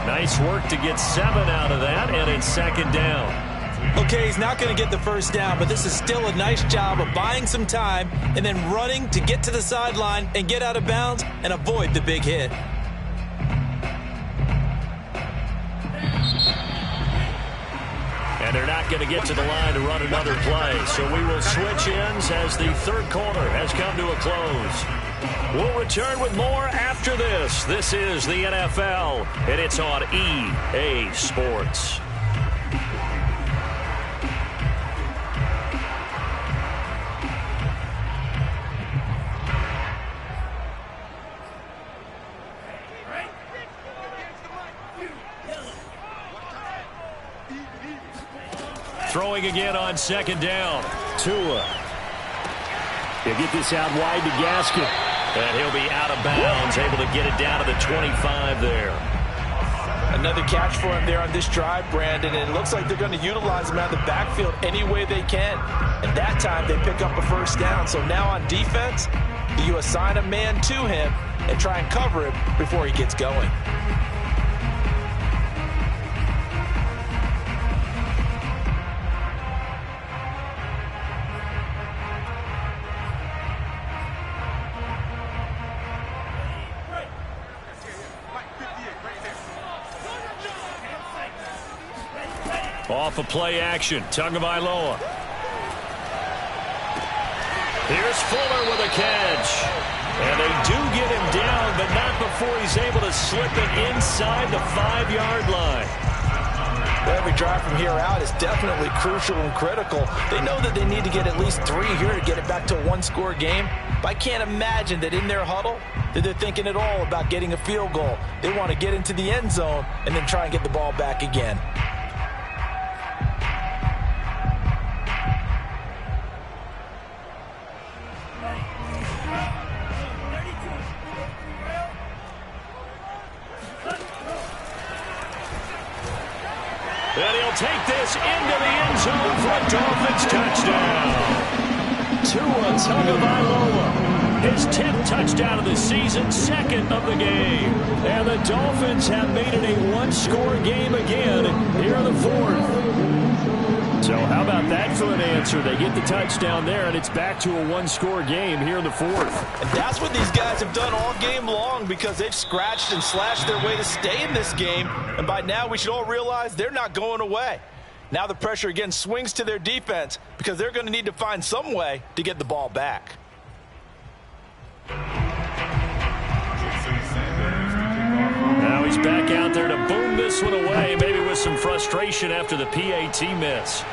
Nice work to get 7 out of that, and it's second down. Okay, he's not going to get the first down, but this is still a nice job of buying some time and then running to get to the sideline and get out of bounds and avoid the big hit. And they're not going to get to the line to run another play, so we will switch ends as the third quarter has come to a close. We'll return with more after this. This is the NFL, and it's on EA Sports. Throwing again on second down. Tua. He'll get this out wide to Gaskin. And he'll be out of bounds, able to get it down to the 25 there. Another catch for him there on this drive, Brandon, and it looks like they're going to utilize him out of the backfield any way they can. And that time they pick up a first down. So now on defense, you assign a man to him and try and cover him before he gets going. Off of play action, Tagovailoa. Here's Fuller with a catch. And they do get him down, but not before he's able to slip it inside the 5-yard line. Well, every drive from here out is definitely crucial and critical. They know that they need to get at least 3 here to get it back to a one-score game. But I can't imagine that in their huddle that they're thinking at all about getting a field goal. They want to get into the end zone and then try and get the ball back again. And he'll take this into the end zone for a Dolphins touchdown. Tua Tagovailoa, his 10th touchdown of the season, second of the game. And the Dolphins have made it a one-score game again here in the fourth. So how about that for an answer? They get the touchdown there, and it's back to a one-score game here in the fourth. And that's what these guys have done all game long because they've scratched and slashed their way to stay in this game. And by now, we should all realize they're not going away. Now the pressure again swings to their defense because they're going to need to find some way to get the ball back. back out there to boom this one away, maybe with some frustration after the PAT miss.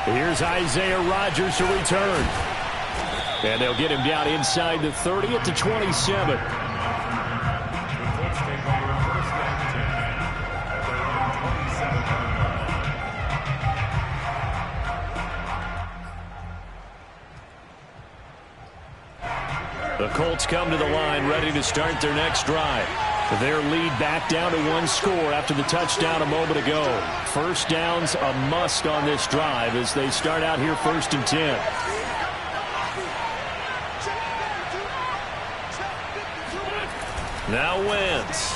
Here's Isaiah Rodgers to return. And they'll get him down inside the 30 at the 27. The Colts come to the line ready to start their next drive. Their lead back down to one score after the touchdown a moment ago. First down's a must on this drive as they start out here 1st and 10. Now Wentz.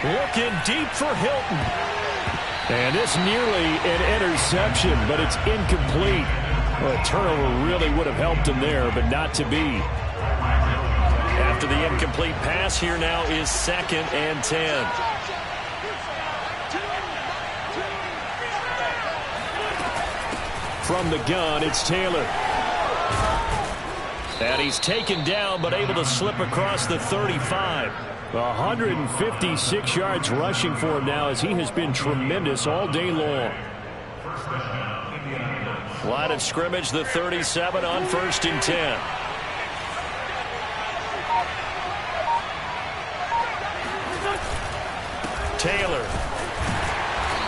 Looking deep for Hilton. And it's nearly an interception, but it's incomplete. Well, a turnover really would have helped him there, but not to be. After the incomplete pass, here now is 2nd and 10. From the gun, it's Taylor. And he's taken down, but able to slip across the 35. 156 yards rushing for him now as he has been tremendous all day long. Line of scrimmage, the 37 on 1st and 10. Taylor.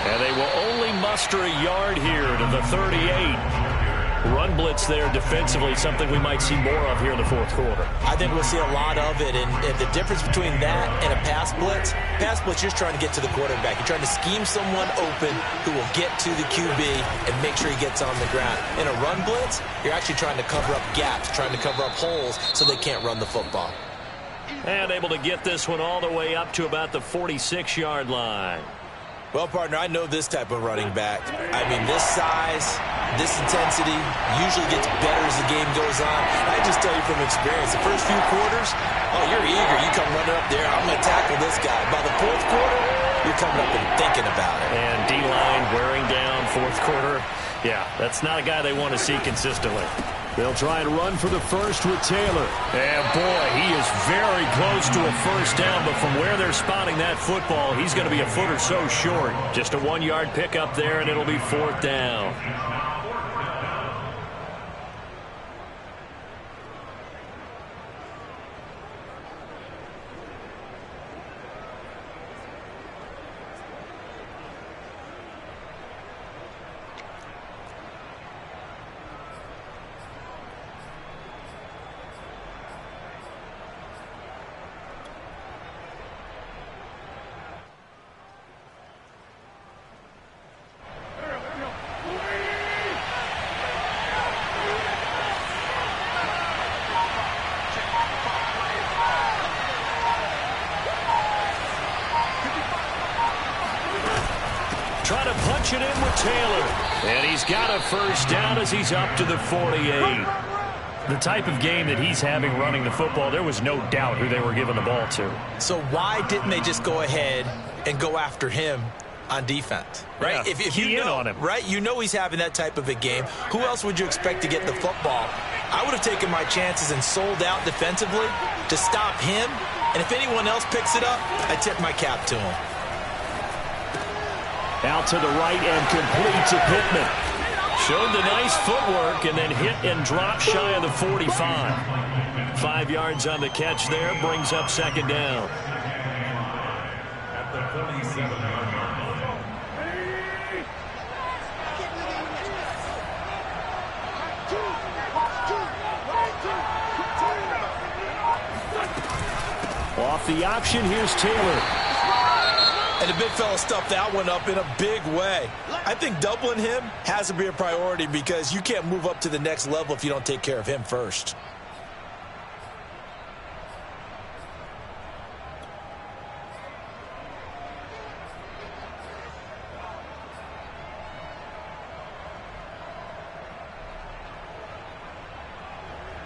And they will only muster a yard here to the 38. Run blitz there defensively, something we might see more of here in the 4th quarter. I think we'll see a lot of it, and the difference between that and a pass blitz, you're just trying to get to the quarterback. You're trying to scheme someone open who will get to the QB and make sure he gets on the ground. In a run blitz, you're actually trying to cover up gaps, trying to cover up holes so they can't run the football. And able to get this one all the way up to about the 46-yard line. Well, partner, I know this type of running back. I mean, this size, this intensity usually gets better as the game goes on. I just tell you from experience, the first few quarters, oh, you're eager. You come running up there, I'm going to tackle this guy. By the 4th quarter, you're coming up and thinking about it. And D-line wearing down 4th quarter. Yeah, that's not a guy they want to see consistently. They'll try and run for the first with Taylor. And, boy, he is very close to a first down, but from where they're spotting that football, he's going to be a foot or so short. Just a 1-yard pickup there, and it'll be 4th down. Trying to punch it in with Taylor. And he's got a first down as he's up to the 48. The type of game that he's having running the football, there was no doubt who they were giving the ball to. So why didn't they just go ahead and go after him on defense? Right? Yeah, if you know, on him. Right? You know he's having that type of a game. Who else would you expect to get the football? I would have taken my chances and sold out defensively to stop him. And if anyone else picks it up, I tip my cap to him. Out to the right and complete to Pittman. Showed the nice footwork and then hit and dropped shy of the 45. 5 yards on the catch there, brings up 2nd down. At the 47-yard line. Off the option, here's Taylor. And the big fella stuffed that one up in a big way. I think doubling him has to be a priority because you can't move up to the next level if you don't take care of him first.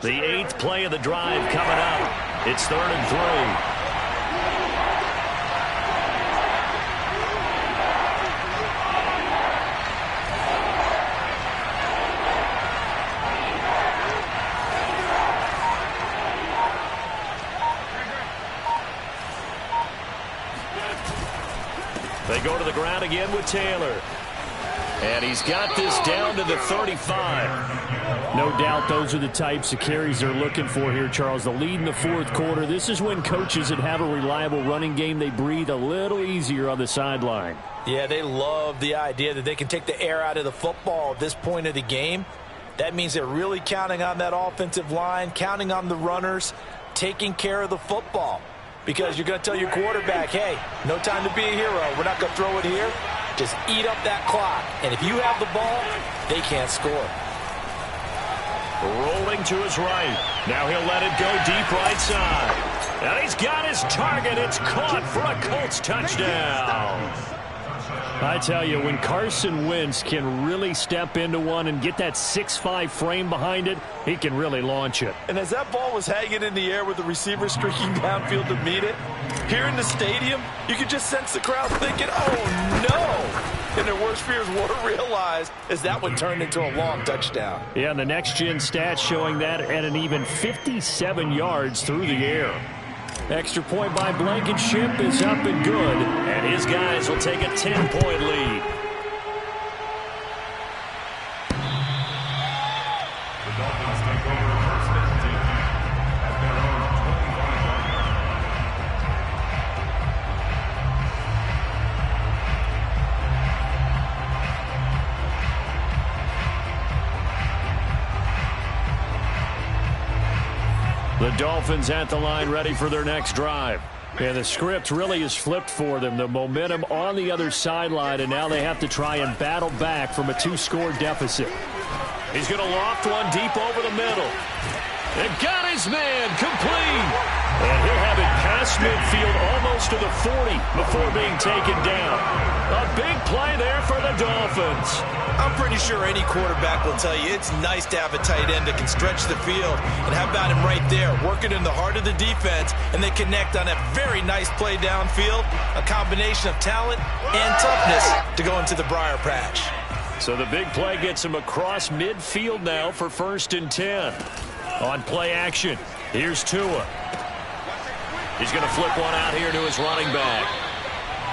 The 8th play of the drive coming up. It's 3rd and 3. go to the ground again with Taylor. And he's got this down to the 35. No doubt those are the types of carries they're looking for here, Charles. The lead in the fourth quarter. This is when coaches that have a reliable running game, they breathe a little easier on the sideline. Yeah, they love the idea that they can take the air out of the football at this point of the game. That means they're really counting on that offensive line, counting on the runners, taking care of the football. Because you're going to tell your quarterback, hey, no time to be a hero. We're not going to throw it here. Just eat up that clock. And if you have the ball, they can't score. Rolling to his right. Now he'll let it go deep right side. And he's got his target. It's caught for a Colts touchdown. I tell you, when Carson Wentz can really step into one and get that 6'5" frame behind it, he can really launch it. And as that ball was hanging in the air with the receiver streaking downfield to meet it, here in the stadium, you could just sense the crowd thinking, oh, no. And their worst fears were realized as that one turned into a long touchdown. Yeah, and the next-gen stats showing that at an even 57 yards through the air. Extra point by Blankenship is up and good. And his guys will take a 10-point lead. The Dolphins take over first and 10 at their own 25-yard line. The Dolphins at the line ready for their next drive. And the script really is flipped for them. The momentum on the other sideline, and now they have to try and battle back from a 2-score deficit. He's going to loft one deep over the middle. And got his man complete. And he'll have it past midfield almost to the 40 before being taken down. A big play there for the Dolphins. I'm pretty sure any quarterback will tell you it's nice to have a tight end that can stretch the field. And how about him right there, working in the heart of the defense, and they connect on a very nice play downfield, a combination of talent and toughness to go into the briar patch. So the big play gets him across midfield now for 1st and 10. On play action, here's Tua. He's going to flip one out here to his running back.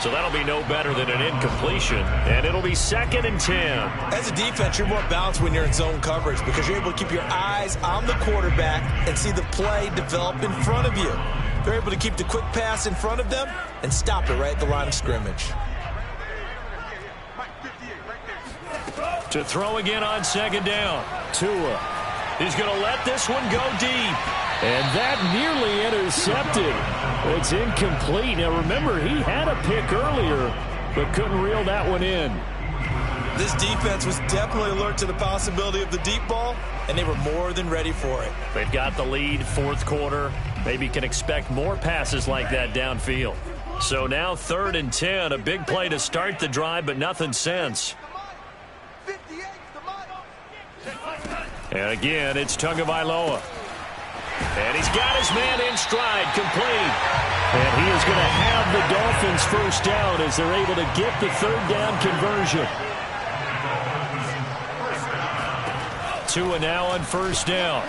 So that'll be no better than an incompletion, and it'll be 2nd and 10. As a defense, you're more balanced when you're in zone coverage because you're able to keep your eyes on the quarterback and see the play develop in front of you. They're able to keep the quick pass in front of them and stop it right at the line of scrimmage. To throw again on 2nd down. Tua. He's going to let this one go deep. And that nearly intercepted. It's incomplete. Now, remember, he had a pick earlier, but couldn't reel that one in. This defense was definitely alert to the possibility of the deep ball, and they were more than ready for it. They've got the lead, 4th quarter. Maybe can expect more passes like that downfield. So now 3rd and 10, a big play to start the drive, but nothing since. And again, it's Tagovailoa. And he's got his man in stride, complete. And he is going to have the Dolphins first down as they're able to get the 3rd down conversion. Tua now on 1st down.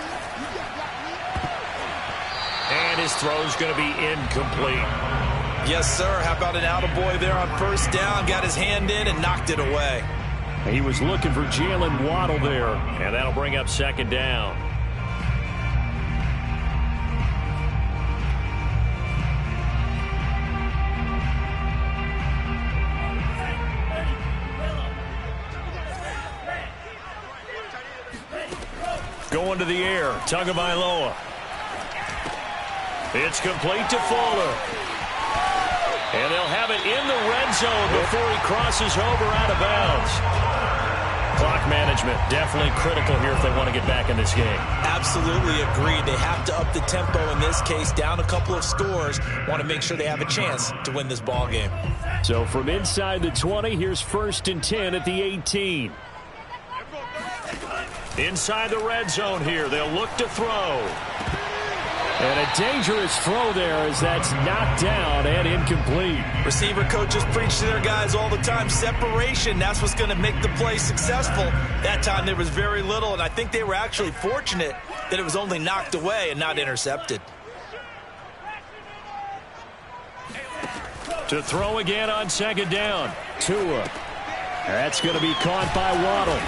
And his throw's going to be incomplete. Yes, sir. How about an attaboy there on 1st down? Got his hand in and knocked it away. He was looking for Jalen Waddle there. And that'll bring up 2nd down. Going to the air, Tagovailoa. It's complete to Fuller. And they'll have it in the red zone before he crosses over out of bounds. Clock management definitely critical here if they want to get back in this game. Absolutely agreed. They have to up the tempo in this case, down a couple of scores. Want to make sure they have a chance to win this ball game. So from inside the 20, here's 1st and 10 at the 18. Inside the red zone here, they'll look to throw. And a dangerous throw there as that's knocked down and incomplete. Receiver coaches preach to their guys all the time. Separation, that's what's going to make the play successful. That time there was very little, and I think they were actually fortunate that it was only knocked away and not intercepted. To throw again on second down. Tua. That's going to be caught by Waddle.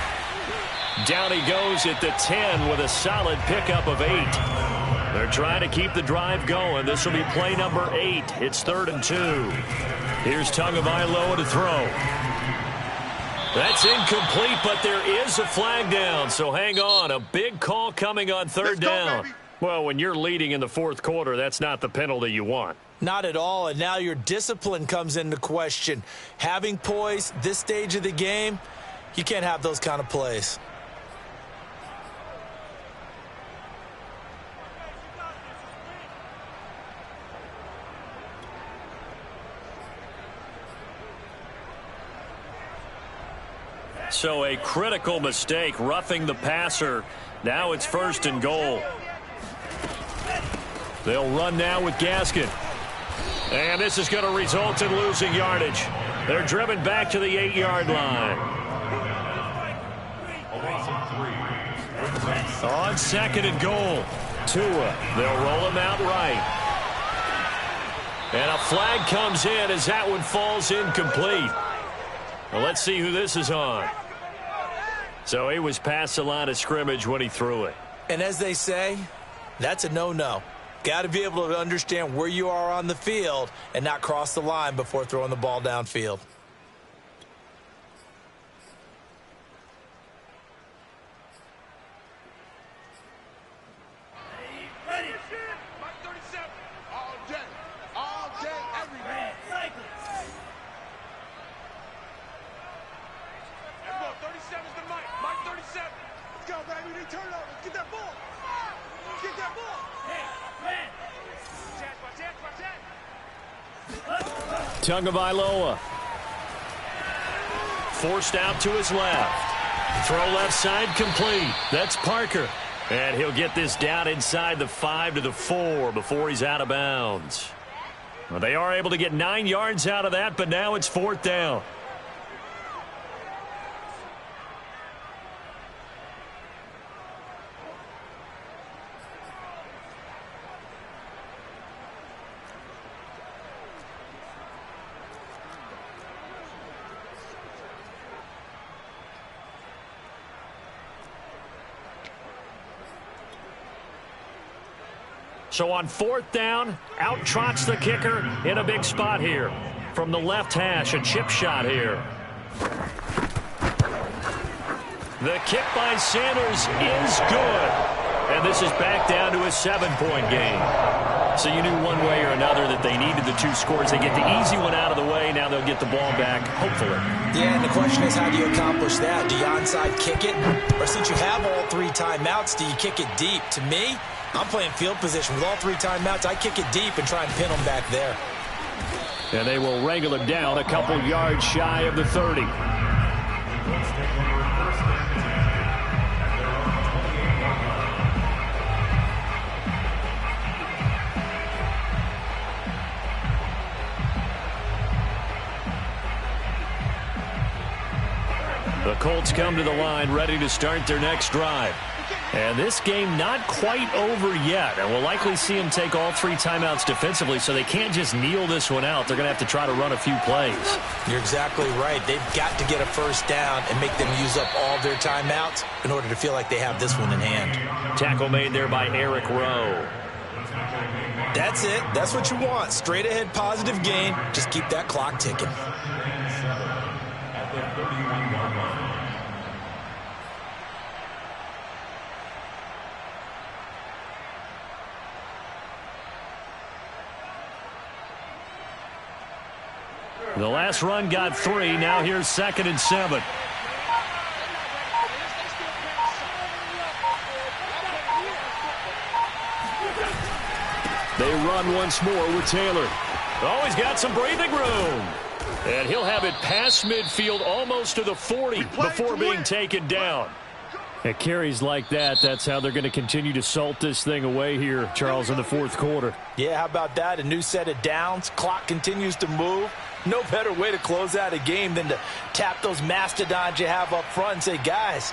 Down he goes at the 10 with a solid pickup of 8. They're trying to keep the drive going. This will be play number 8. It's 3rd and 2. Here's Tagovailoa to throw. That's incomplete, but there is a flag down, so hang on. A big call coming on 3rd down. Well, when you're leading in the 4th quarter, that's not the penalty you want. Not at all, and now your discipline comes into question. Having poise this stage of the game, you can't have those kind of plays. So a critical mistake, roughing the passer. Now it's 1st and goal. They'll run now with Gaskin. And this is going to result in losing yardage. They're driven back to the 8-yard line. On 2nd and goal. Tua. They'll roll him out right. And a flag comes in as that one falls incomplete. Well, let's see who this is on. So he was past the line of scrimmage when he threw it. And as they say, that's a no-no. Got to be able to understand where you are on the field and not cross the line before throwing the ball downfield. Ready. Mike 37. All day, every day. Everyone, 37's the Mike. Mike 37. Let's go, baby. They turn over. Let's get that ball. Get that ball. Tagovailoa. Forced out to his left. Throw left side complete. That's Parker. And he'll get this down inside the 5 to the 4 before he's out of bounds. Well, they are able to get 9 yards out of that, but now it's 4th down. So on 4th down, out trots the kicker in a big spot here. From the left hash, a chip shot here. The kick by Sanders is good. And this is back down to a 7-point game. So you knew one way or another that they needed the 2 scores. They get the easy one out of the way. Now they'll get the ball back, hopefully. Yeah, and the question is, how do you accomplish that? Do you onside kick it? Or since you have all 3 timeouts, do you kick it deep? To me, I'm playing field position. With all 3 timeouts, I kick it deep and try and pin them back there. And they will wrangle it down a couple yards shy of the 30. The Colts come to the line ready to start their next drive. And this game not quite over yet. And we'll likely see them take all 3 timeouts defensively, so they can't just kneel this one out. They're going to have to try to run a few plays. You're exactly right. They've got to get a 1st down and make them use up all their timeouts in order to feel like they have this one in hand. Tackle made there by Eric Rowe. That's it. That's what you want. Straight ahead positive gain. Just keep that clock ticking. At the 31-yard line. The last run got 3. Now here's 2nd and 7. They run once more with Taylor. Oh, he's got some breathing room. And he'll have it past midfield almost to the 40 before being taken down. At carries like that, that's how they're going to continue to salt this thing away here, Charles, in the 4th quarter. Yeah, how about that? A new set of downs. Clock continues to move. No better way to close out a game than to tap those mastodons you have up front and say, guys,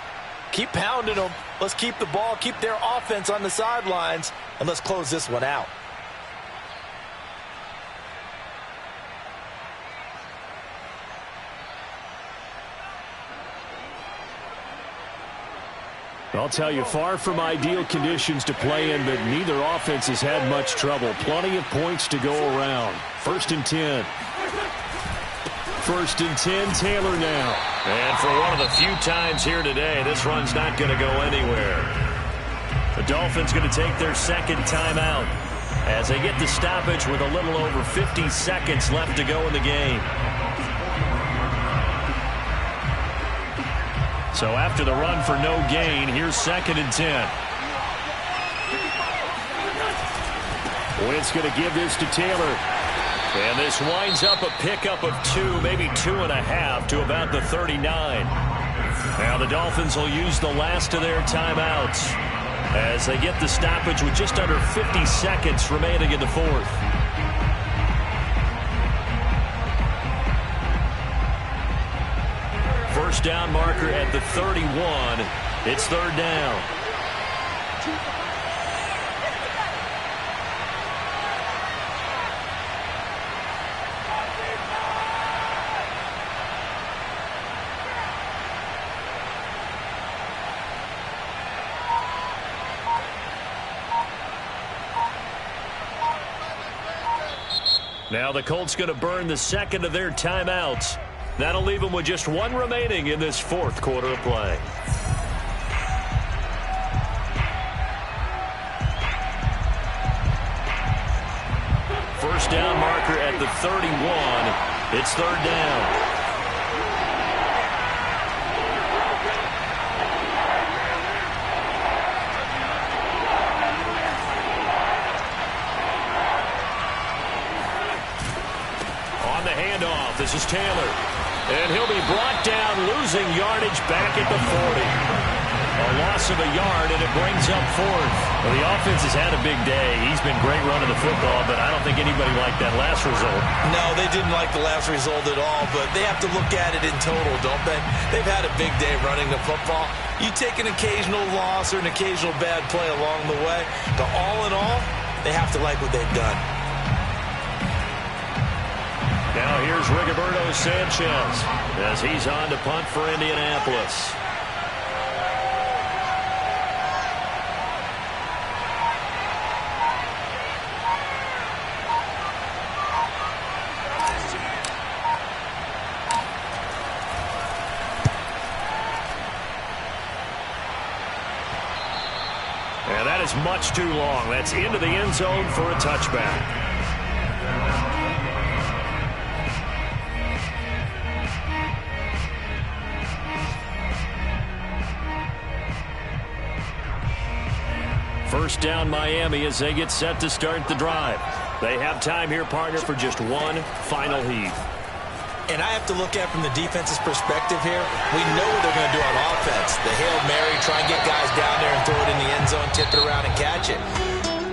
keep pounding them. Let's keep the ball, keep their offense on the sidelines, and let's close this one out. I'll tell you, far from ideal conditions to play in, but neither offense has had much trouble. Plenty of points to go around. 1st and 10. 1st and 10, Taylor now. And for one of the few times here today, this run's not going to go anywhere. The Dolphins going to take their 2nd timeout as they get the stoppage with a little over 50 seconds left to go in the game. So after the run for no gain, here's 2nd and 10. Wentz going to give this to Taylor. And this winds up a pickup of 2, maybe 2.5 to about the 39. Now the Dolphins will use the last of their timeouts as they get the stoppage with just under 50 seconds remaining in the 4th. First down marker at the 31. It's 3rd down. Now the Colts going to burn the 2nd of their timeouts. That'll leave them with just 1 remaining in this 4th quarter of play. First down marker at the 31. It's 3rd down. This is Taylor. And he'll be brought down, losing yardage back at the 40. A loss of a yard, and it brings up 4th. Well, the offense has had a big day. He's been great running the football, but I don't think anybody liked that last result. No, they didn't like the last result at all, but they have to look at it in total, don't they? They've had a big day running the football. You take an occasional loss or an occasional bad play along the way, but all in all, they have to like what they've done. Now here's Rigoberto Sanchez as he's on to punt for Indianapolis. And that is much too long. That's into the end zone for a touchback. First down Miami as they get set to start the drive. They have time here, partner, for just 1 final heave. And I have to look at it from the defense's perspective here. We know what they're going to do on offense. The Hail Mary, try and get guys down there and throw it in the end zone, tip it around and catch it.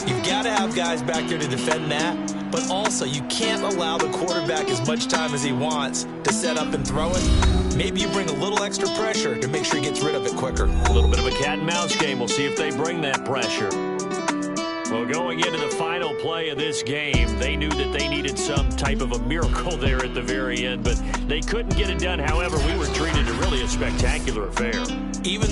You've got to have guys back there to defend that, but also you can't allow the quarterback as much time as he wants to set up and throw it. Maybe you bring a little extra pressure to make sure he gets rid of it quicker. A little bit of a cat and mouse game. We'll see if they bring that pressure. Well, going into the final play of this game, they knew that they needed some type of a miracle there at the very end, but they couldn't get it done. However, we were treated to really a spectacular affair. Even